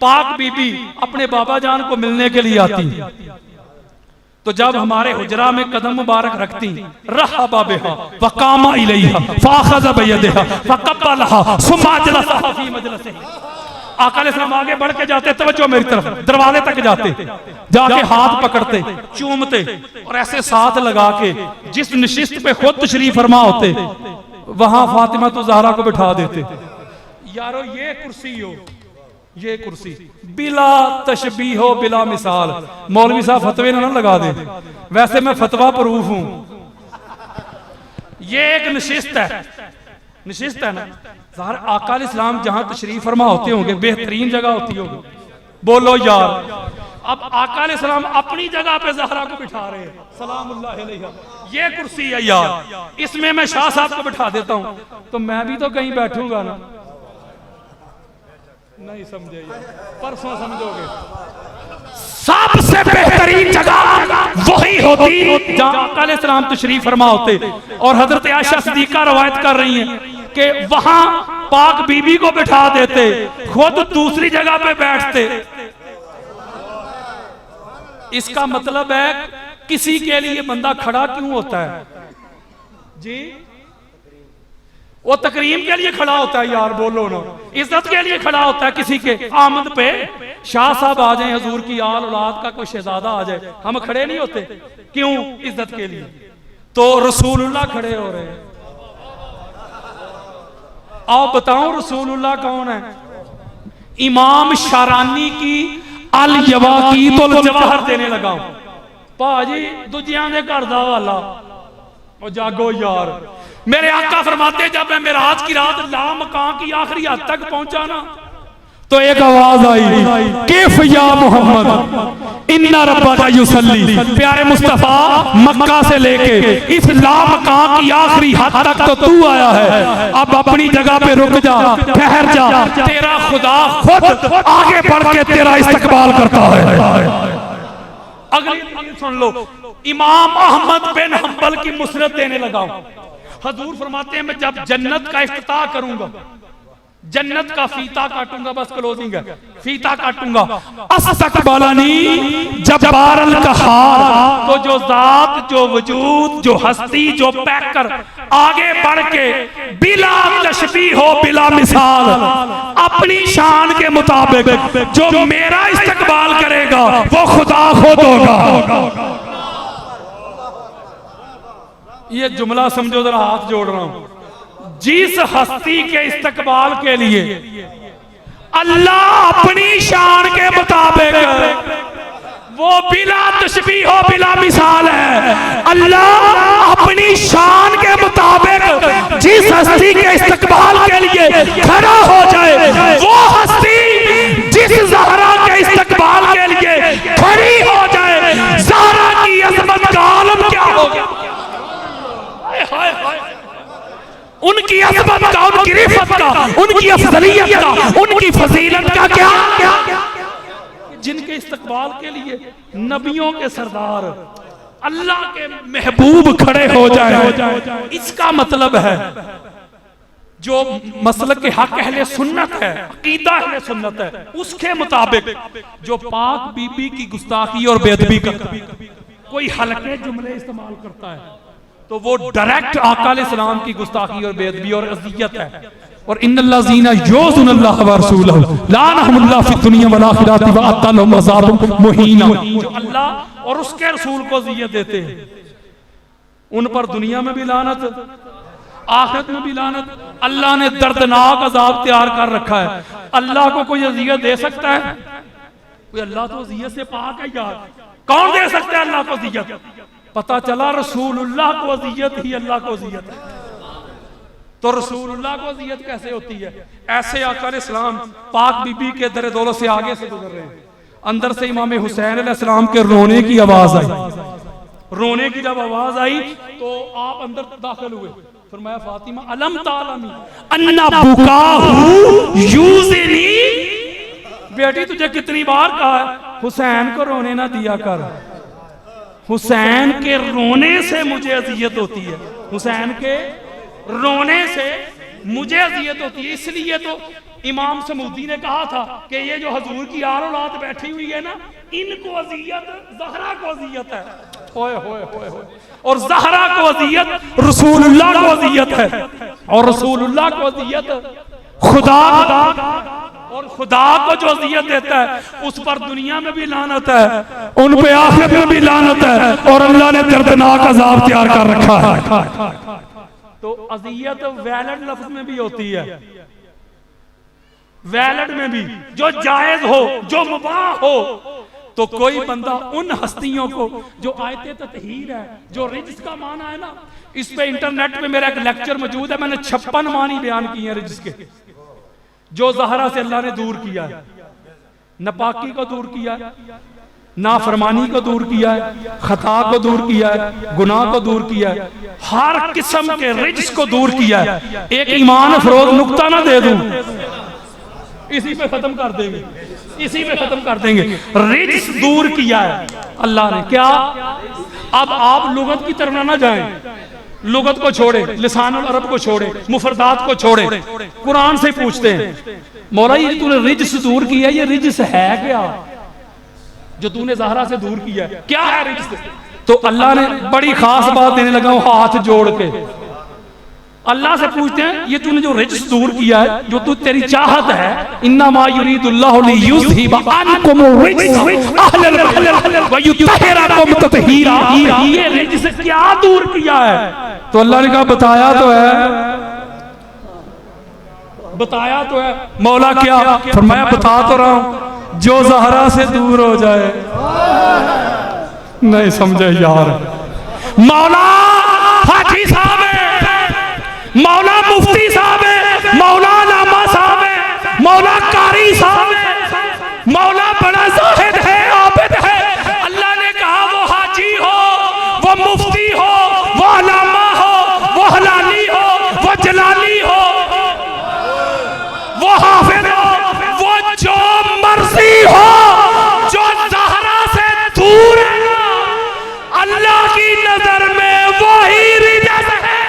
पाक बीबी अपने बाबा जान को मिलने के लिए आती, तो जब हमारे हुजरा में कदम मुबारक रखती, रहबा बिहा वकामा इलैहा फाखज़ बियदिहा फक़ब्बलहा सुम्मा जलसा फी मजलिसिही। आका अलैहिस्सलाम आगे बढ़ के जाते, तवज्जो मेरी तरफ, दरवाजे तक जाते, जाके हाथ पकड़ते, चूमते और ऐसे साथ लगा के जिस नशिस्त पे खुद तशरीफ फरमा होते वहां फातिमा ज़हरा को बिठा देते। यारो ये कुर्सी हो, ये कुर्सी बिला तशबीह बिला मिसाल। मौलवी साहब फतवे ना लगा दे, वैसे मैं फतवा प्रूफ हूं। ये एक नशिस्त है, नशिस्त है ना। ज़ाहिर आका इस्लाम जहां तशरीफ फरमा होते होंगे बेहतरीन जगह होती होगी, बोलो यार। अब आका इस्लाम अपनी जगह पे ज़हरा को बिठा रहे हैं सलामुल्लाह अलैहा। ये कुर्सी है यार, इसमें मैं शाह साहब को बिठा देता हूं तो मैं भी तो कहीं बैठूंगा ना। नहीं समझे यार, परसों समझोगे। सबसे बेहतरीन जगह वही होती जहां आका अलैहिस्सलाम तशरीफ फरमा होते। और हजरत आयशा सिद्दीका रवायत कर रही हैं कि वहां पाक बीबी को बिठा देते, खुद दूसरी जगह पे बैठते। इसका मतलब है किसी के लिए बंदा खड़ा क्यों होता है जी? वो तकरीम के लिए खड़ा होता है यार, बोलो ना। इज्जत के लिए खड़ा होता है, किसी के आमद पे शाह साहब आ जाए, हजूर की आल औलाद का कोई शहजादा आ जाए, हम खड़े नहीं होते क्यों? इज्जत के लिए। तो रसूलुल्लाह खड़े हो रहे हैं। आओ बताओ रसूलुल्लाह कौन है? इमाम शारानी की अल यवाकीतुल जवाहर देने लगा भाजी, दूजियां दे घर दा वाला। ओ जागो यार, मेरे आका फरमाते जब मैं मेराज की रात लामकां की आखिरी हद तक पहुंचा ना, तो एक आवाज आई, किफ या मोहम्मद इन्ना रब्बका युसल्ली। प्यारे मुस्तफा, मक्का से लेके इस लामकां की आखिरी हद तक तो तू आया है, अब अपनी जगह पे रुक जा, ठहर जा, तेरा खुदा खुद आगे बढ़ के तेरा इस्तकबाल करता है। अगली सुन लो, इमाम अहमद बिन हंबल की मुसरत देने लगा। हजूर फरमाते हैं मैं जब जन्नत का इफ्तिताह करूंगा, जन्नत का फीता काटूंगा, बस क्लोजिंग है, फीता काटूंगा। अस्तकबलनी जब्बारल कहार, तो जो जात, जो वजूद, जो हस्ती, जो पैकर आगे बढ़ के बिला तशबीह हो बिला मिसाल अपनी शान के मुताबिक जो मेरा इस्तकबाल करेगा वो खुदा खुद होगा। ये जुमला समझो जरा, हाथ जोड़ रहा हूं। जिस हस्ती के इस्तकबाल के लिए अल्लाह अपनी शान के मुताबिक, वो बिला तशबीह हो बिला मिसाल है, अल्लाह अपनी शान के मुताबिक जिस हस्ती के इस्तकबाल के लिए खड़ा हो जाए, वो हस्ती जिस ज़हरा के इस्तकबाल के लिए खड़ी हो जाए, ज़हरा की अज़मत का आलम क्या होगा। हाय हाय, उनकी अज़मत का, उनकी रिफ़त का, उनकी अफज़लियत का, उनकी फजीलत का क्या, जिनके इस्तकबाल के लिए नबियों के सरदार अल्लाह के महबूब खड़े हो जाए। इसका मतलब है जो मसलक के हक अहले सुन्नत है, अकीदा अहले सुन्नत है, उसके मुताबिक जो पाक बीबी की गुस्ताखी और बेअदबी करता है, कोई हल्के जुमले इस्तेमाल करता है, तो वो डायरेक्ट आका अलैहिस्सलाम की गुस्ताखी और बेअदबी और अज़ियत है। और इन्नल्लज़ीना युज़ूनुल्लाह व रसूलहु लानहुमुल्लाह फिद दुनिया वल आखिरति व अत्तलहुम अज़ाबुम मुहीना। जो अल्लाह और उसके रसूल को अज़ियत देते हैं उन पर दुनिया में भी लानत, आखिरत में भी लानत। अल्लाह ने दर्दनाक अज़ाब तैयार कर रखा है। अल्लाह को कोई अज़ियत दे सकता है? कोई, अल्लाह तो अज़ियत से पाक है यार, कौन दे सकता है अल्लाह को अज़ियत? पता चला रसूलुल्लाह को अज़ियत ही अल्लाह को अज़ियत है। तो रसूलुल्लाह को अज़ियत कैसे होती है? ऐसे आका अलैहिस्सलाम पाक बीबी के दर दौलत से आगे से गुजर रहे हैं, अंदर से इमाम हुसैन अलैहिस्सलाम के रोने की आवाज आई। रोने की जब आवाज आई तो आप अंदर दाखिल हुए, फरमाया फातिमा अलम तालमी अन्ना बुकाहु यूज़िनी, बेटी तुझे कितनी बार कहा है हुसैन को रोने ना दिया कर, हुसैन के रोने से मुझे अज़ियत होती है, हुसैन के रोने से मुझे अज़ियत होती है। इसलिए तो इमाम समूदी ने कहा था कि ये जो हजूर की आल औलाद बैठी हुई है ना, इनको अज़ियत ज़हरा को अज़ियत है। होए होए होए होए, और ज़हरा को अज़ियत रसूलुल्लाह को अज़ियत है, और रसूलुल्लाह को अज़ियत खुदा, और खुदा को जो अज़ियत देता है उस पर दुनिया में भी लानत है, उन पे आखिरत में भी लानत है, और अल्लाह ने दर्दनाक अज़ाब तैयार कर रखा है। तो अज़ियत वैलिड लफ्ज में भी होती है, वैलिड में भी, जो जायज हो, जो मुबाह हो। तो कोई बंदा उन हस्तियों को जो आयते ततहीर है, जो रिज्स का माना है ना, इस पे इंटरनेट पे मेरा एक लेक्चर मौजूद है, मैंने 56 मानी बयान किए हैं रिज्स के, जो ज़हरा से अल्लाह ने दूर किया है। नापाकी को दूर किया है, नाफरमानी को दूर किया है, खता को दूर किया है, गुनाह को दूर किया है, हर किस्म के रिज्स को दूर किया है। एक ईमान फरोग नुक्ता ना दे दूं, इसी पे खत्म कर देंगे, इसी पे खत्म कर देंगे। रिज्स दूर किया है अल्लाह ने, क्या? अब आप लुगत की तरफ ना जाएं, लुगत को छोड़े, लिसानुल अरब को छोड़े, मुफरदात को छोड़े, कुरान से पूछते हैं मौला ये तूने रिज्स दूर किया, ये रिज्स है क्या जो तूने ज़हरा से दूर किया है? क्या है रिज्स? तो अल्लाह ने बड़ी खास बात देने लगा, हाथ जोड़ के अल्लाह से पूछते हैं ये तूने जो रिज्स दूर किया है, जो तू तेरी चाहत है, इन्नमा युरीदुल्लाहु लियुज़हिबा अन्कुम रिज्स अहलल बलद व युतहिरकुम तत्हीरा, ये रिज्स क्या दूर किया है? तो अल्लाह ने कहा बताया तो है, बताया तो है। मौला क्या? फरमाया बता तो रहा हूं, जो ज़हरा से दूर हो जाए। नहीं समझे यार, मौला हाजी साहब है, मौला मुफ्ती साहब है, मौला लामा साहब है, मौला कारी साहब है, मौला बड़ा जाहिद है, आबिद है। अल्लाह ने कहा वो हाजी हो, वो मुफ्ती हो, वो लामा हो, वो हलाली हो, वो जलाली हो, वो हाफिज हो, वो जो मर्जी हो, जो ज़हरा से दूर है ना, अल्लाह की नजर में वही रिज्स है।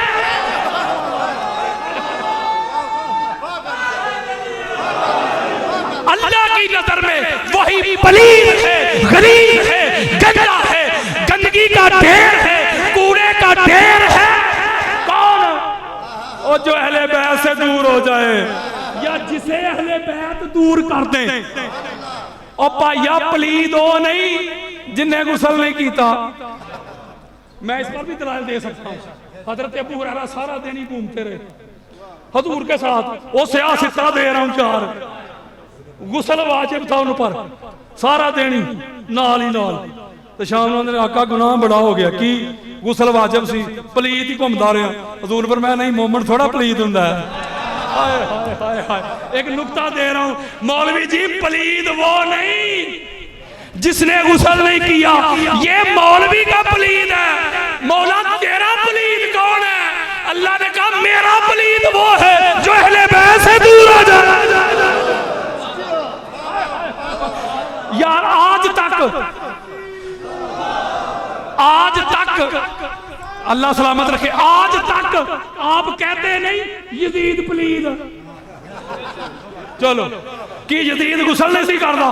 अल्लाह की नजर में वही पलीद है, गलीज है, गंदा है, गंदगी का ढेर है, कूड़े का ढेर है। कौन? और जो अहले बैत से दूर हो जाए, या जिसे अहले बैत दूर कर दे। और भाइया पलीद हो नहीं जिन्हें गुसल नहीं किया। मैं इस पर भी दलाल दे सकता हूँ। हजरत अबू हुरैरा सारा दिन ही घूमते रहे हजूर के साथ, वो सियासता दे रहा हूँ 4 गुसल वाजिब था उन पर, सारा दिन ही नाल ही नाल। तो शाम ਨੂੰ उन्होंने आका गुनाह बड़ा हो गया कि गुसल वाजिब सी, पलीद ही घूमता रहा। हजूर पर मैं नहीं, मोमन थोड़ा पलीद हुंदा है। हाय हाय हाय हाय, एक नुक्ता दे रहा हूं मौलवी जी, पलीद वो नहीं जिसने गुसल नहीं किया, ये मौलवी का पलीद है। मौला तेरा पलीद कौन है? अल्लाह ने कहा मेरा पलीद वो है जो अहले बैत से दूर हो जाए। यार आज तक अल्लाह सलामत रखे, आज तक आप कहते नहीं यजीद पलीद। चलो कि यजीद गुसल नहीं सी करदा,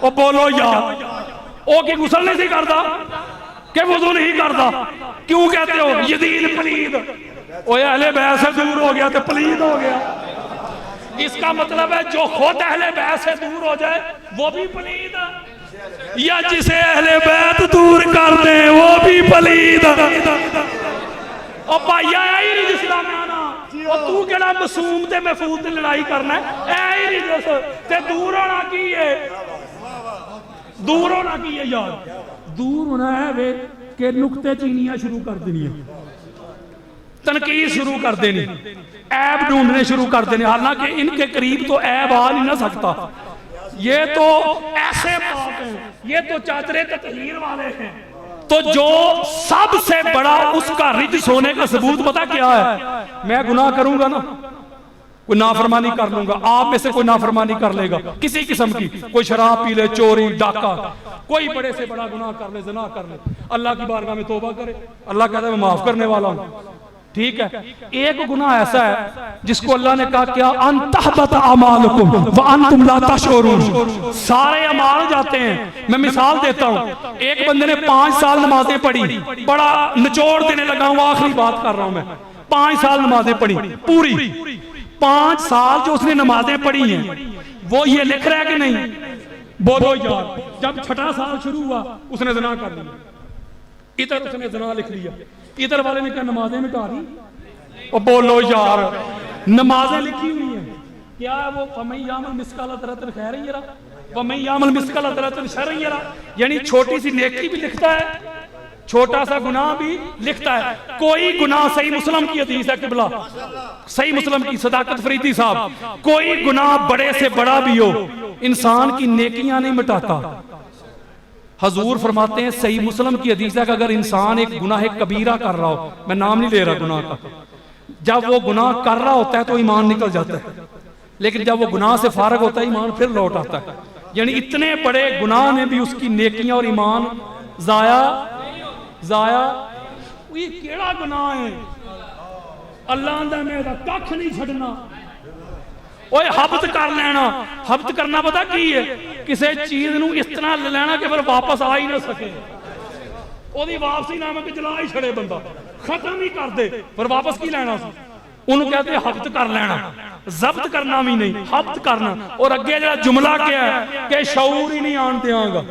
ओ बोलो यार, ओ कि गुसल नहीं सी करदा कि वुजू नहीं करदा? क्यों कहते हो यजीद पलीद? ओ अहले बैत से दूर हो गया तो पलीद हो गया। इसका मतलब है जो खुद अहले बैत से दूर हो जाए वो भी पलीद, या जिसे अहले बैत दूर कर दे वो भी पलीद। और भाइया यही रिज्स दा माना, और तू केड़ा मासूम ते महफूज ते लड़ाई करना है, यही रिज्स ते दूर होना की है? दूर होना की है यार? दूर होना है वे के नुक्ते चीनियां शुरू कर देनी, तनकीद शुरू कर देनी, ऐब ढूंढने शुरू कर देने। हालांकि इनके करीब तो ऐब आ नहीं ना सकता, ये तो ऐसे पाक हैं, ये तो चादरे ततहीर वाले हैं। तो जो सबसे बड़ा उसका रिज्स होने का सबूत पता क्या है? मैं गुनाह करूंगा ना, कोई नाफरमानी कर लूंगा, आप में से कोई नाफरमानी कर लेगा किसी किस्म की, कोई शराब पी ले, चोरी डाका, कोई बड़े से बड़ा गुनाह कर ले, ज़िना कर ले, अल्लाह की बारगाह में तौबा करे, अल्लाह कहता है मैं माफ करने वाला हूं। ठीक है, एक गुनाह ऐसा है जिसको अल्लाह ने कहा क्या अंतहबत अमालुकुम व अंतुम ला तशऊरून, सारे अमाल जाते हैं। मैं मिसाल देता हूं, एक बंदे ने 5 साल नमाजें पढ़ी, बड़ा निचोड़ देने लगा हूं, आखिरी बात कर रहा हूं मैं, 5 साल नमाजें पढ़ी पूरी, 5 साल जो उसने नमाजें पढ़ी हैं वो ये लिख रहा है कि नहीं? बोलो यार, जब 6ठा साल शुरू हुआ उसने ज़िना कर लिया, इधर उसने ज़िना लिख लिया, इधर वाले ने क्या नमाजें मिटा दी? और बोलो यार, नमाजें लिखी हुई हैं क्या है वो फमैयामल मिस्काल दररतिन खैरन यरा वमैयामल मिस्काल दररतिन शररन यरा, यानी छोटी सी नेकी भी लिखता है, छोटा सा गुनाह भी लिखता है। कोई गुनाह, सही मुस्लिम की हदीस है किबला, सही मुस्लिम की, सदाकत फरीदी साहब, कोई गुनाह बड़े से बड़ा भी हो इंसान की नेकियां नहीं मिटाता। हजूर फरमाते हैं, सही मुस्लिम की हदीस है कि अगर इंसान एक गुनाह कबीरा कर रहा हो, मैं नाम नहीं ले रहा गुनाह का, जब वो गुनाह कर रहा होता है तो ईमान निकल जाता है, लेकिन जब वो गुनाह से फारग होता है ईमान फिर लौट आता है। यानी इतने बड़े गुनाह ने भी उसकी नेकियां और ईमान जाया ये केड़ा गुनाह है? अल्लाह दा मेरा कख नहीं छड़ना, ओए हब्त कर लेना। हब्त करना पता की है? किसी चीज नूं इस तरह ले लेना कि फिर वापस आ ही ना सके, ओदी वापसी ना में जला ही छड़े, बंदा खत्म ही कर दे, पर वापस की लेना सी, उन्होंने कहते हब्त कर लेना, जब्त करना भी नहीं, हब्त करना। और अगे जरा जुमला क्या है कि शऊर ही नहीं आन देंगा,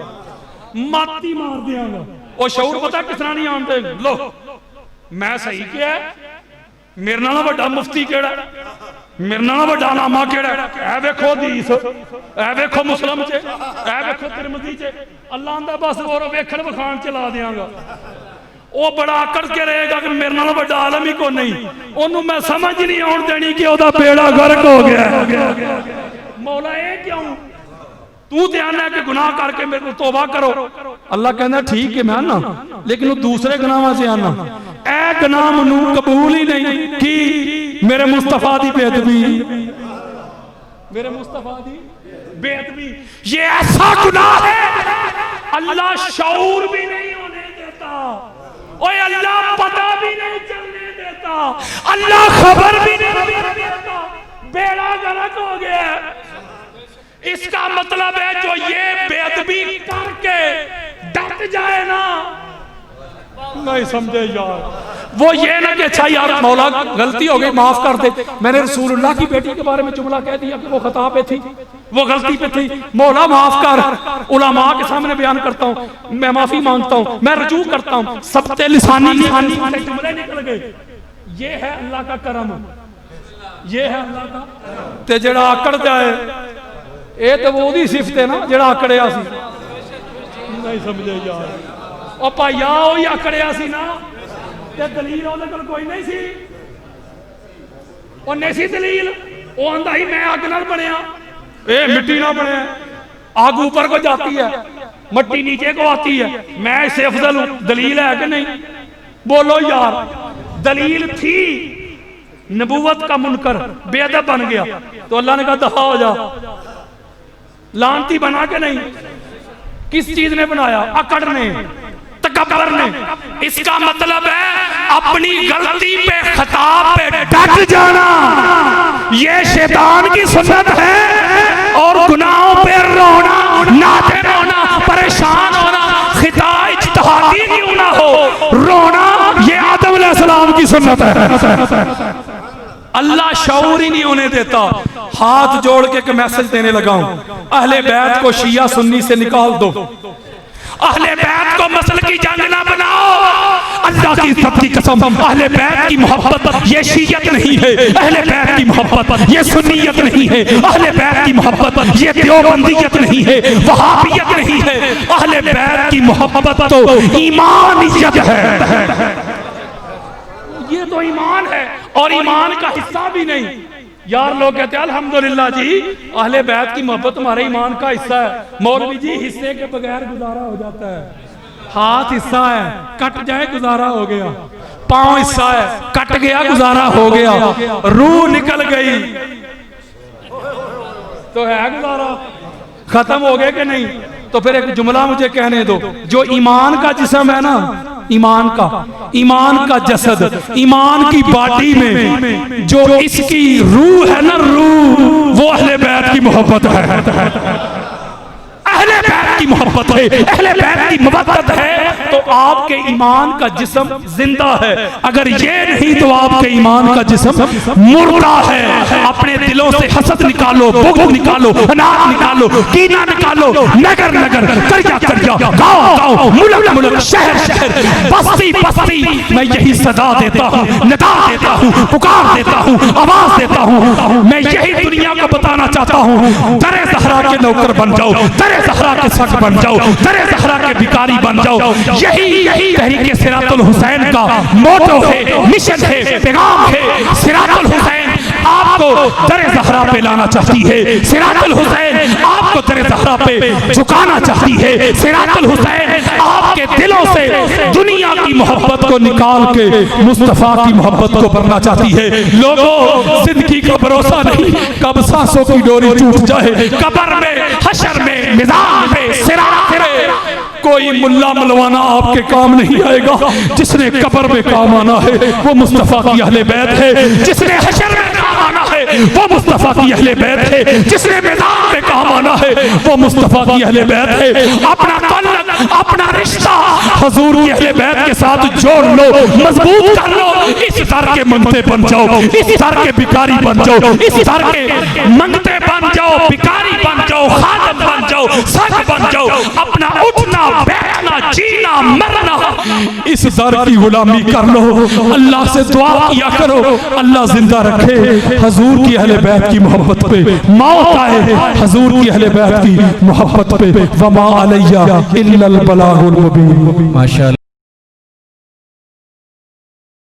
मत ही मार देंगा। और शऊर पता किस तरह नहीं आन दे, लो मैं सही क्या है, मेरे नाल वड्डा मुफ्ती केड़ा, मेरे नाल वड्डा लामा केड़ा, ऐ वेखो हदीस, ऐ वेखो मुस्लिम च, ऐ वेखो तिरमिज़ी च, अल्लाह दा बस और वेखण विखाण च ला देंगा। वो बड़ा आकड़ के रहेगा कि मेरे नाल वड्डा आलम ही को नहीं, ओनू मैं समझ नहीं आउण देनी कि ओदा बेड़ा गर्क हो गया। मौला ये क्यों? तू ते आना कि गुनाह करके मेरे को तौबा करो, अल्लाह कहना ठीक है मैं आना, लेकिन वो दूसरे गुनाहां से आना, ए गुनाह मैनू कबूल ही नहीं कि मेरे मुस्तफा दी बेअदबी, मेरे मुस्तफा दी बेअदबी, ये ऐसा गुनाह है अल्लाह शऊर भी नहीं होने देता, ओए अल्लाह पता भी नहीं चलने देता, अल्लाह खबर भी नहीं देता, बेड़ा गर्क हो गया। इसका मतलब है जो ये बेअदबी करके डट जाए ना, नहीं समझे यार, वो ये ना कि अच्छा यार मौला गलती हो गई माफ कर दे, मैंने रसूलुल्लाह की बेटी के बारे में जुमला कह दिया कि वो खता पे थी, वो गलती पे थी, मौला माफ कर, उलमा के सामने बयान करता हूँ, मैं माफी मांगता हूँ, मैं रजू करता हूँ, सबते लिसानी जुमले निकल गए। ये है अल्लाह का करम, ये है अल्लाह का। ते जेड़ा आकड़ जाए ये तो वो दी सिफत है ना, जेड़ा आकड़िया सी, नहीं समझे यार, ओ भाईया वो ही आकड़िया सी ना, ते दलील ओदे कोल कोई नहीं सी, ओ नहीं सी दलील, वो आंदा ही मैं अग नाल बनया, ए मिट्टी ना बने, आग ऊपर को जाती है मट्टी नीचे को आती है, मैं इससे अफजल हूं, दलील है कि नहीं? बोलो यार, दलील थी, नबूवत का मुनकर बेअदब बन गया तो अल्लाह ने कहा दफा हो जा, लानती बना के नहीं, किस चीज ने बनाया? अकड़ ने, तकब्बर ने। इसका मतलब है अपनी गलती पे, खताब पे डट जाना, ये शैतान की सुन्नत है। और गुनाहों पे रोना, नाते रोना, परेशान होना, खिता इज्तिहादी नहीं होना हो, रोना ये आदम अलैहिस्सलाम की सुन्नत है। अल्लाह शऊर ही नहीं होने देता। हाथ जोड़ के एक मैसेज देने लगा हूं, अहले बैत को शिया सुन्नी से निकाल दो, अहले बैत को मसल की जंग ना बनाओ। अल्लाह की सच्ची कसम, अहले बैत की मोहब्बत ये शियत नहीं है, अहले बैत की मोहब्बत ये सुन्नियत नहीं है, अहले बैत की मोहब्बत ये देवबंदियत नहीं है, वहाबियत नहीं है, अहले बैत की मोहब्बत तो ईमानियत है। ये तो ईमान है और ईमान का हिस्सा भी नहीं। यार लोग कहते हैं अल्हम्दुलिल्लाह जी अहले बैत की मोहब्बत हमारे ईमान का हिस्सा है। मौलवी जी हिस्से के बगैर गुजारा हो जाता है, हाथ हिस्सा है, कट जाए गुजारा हो गया, पांव हिस्सा है, कट गया गुजारा हो गया, रूह निकल गई तो है गुजारा, खत्म हो गए कि नहीं? तो फिर एक जुमला मुझे कहने दो, जो ईमान का जिस्म है ना, ईमान का जसद, ईमान की बॉडी में जो इसकी रूह है ना, रूह वो अहले बैत की मोहब्बत है। अहले बैत की मोहब्बत है, अहले बैत की मोहब्बत है, तो आपके ईमान का जिस्म जिंदा है। अगर ये नहीं तो आपके ईमान का जिस्म मुर्दा है। अपने दिलों से हसद निकालो, बुग़्ज़ निकालो, अनार निकालो, कीना निकालो, नगर नगर, करजा करजा, गांव गांव, मुल्क मुल्क, शहर शहर, बस्ती बस्ती, मैं यही सदा देता हूँ, निदा देता हूँ, पुकार देता हूँ, आवाज देता हूँ। मैं यही दुनिया को बताना चाहता हूँ, दरे ज़हरा के नौकर बन जाओ, दरे ज़हरा के सग बन जाओ, दरे ज़हरा के भिखारी बन जाओ। यही तहरीक सिरातुल हुसैन का मोटो है, मिशन है, पैगाम है। सिरातुल हुसैन आपको दरे ज़हरा पे लाना चाहती है। सिरातुल हुसैन आपको दरे ज़हरा पे झुकाना चाहती है। सिरातुल हुसैन आपके दिलों से दुनिया की मोहब्बत को निकाल के मुस्तफा की मोहब्बत को भरना चाहती है। लोगों, जिंदगी का भरोसा नहीं, कब सांसों की डोरी टूट जाए। कब्र में, हशर में, मिज़ान में, सिरात में कोई मुल्ला मलवाना आपके काम नहीं आएगा। जिसने कब्र में काम आना है वो मुस्तफा की अहले बैत है। जिसने हशर में काम आना है वो मुस्तफा की अहले बैत है। जिसने मैदान में काम आना है वो मुस्तफा की अहले बैत है। अपना ताल्लुक, अपना रिश्ता हुजूर की अहले बैत के साथ जोड़ लो, मजबूत कर लो। इस दर के मंगते बन जाओ, इस दर के भिखारी बन जाओ, इस दर के मंगते बन जाओ, भिखारी बन जाओ, खादम बन जाओ, सग बन जाओ। अपना उठना, बैठना, जीना, मरना इस दर की गुलामी कर लो। अल्लाह से दुआ किया करो, अल्लाह जिंदा रखे हुजूर की अहले बैत की मोहब्बत पे, मौत आए हुजूर की अहले बैत की मोहब्बत पे। वमा अलैया इल्लल बलागुल मुबीन। माशाअल्लाह।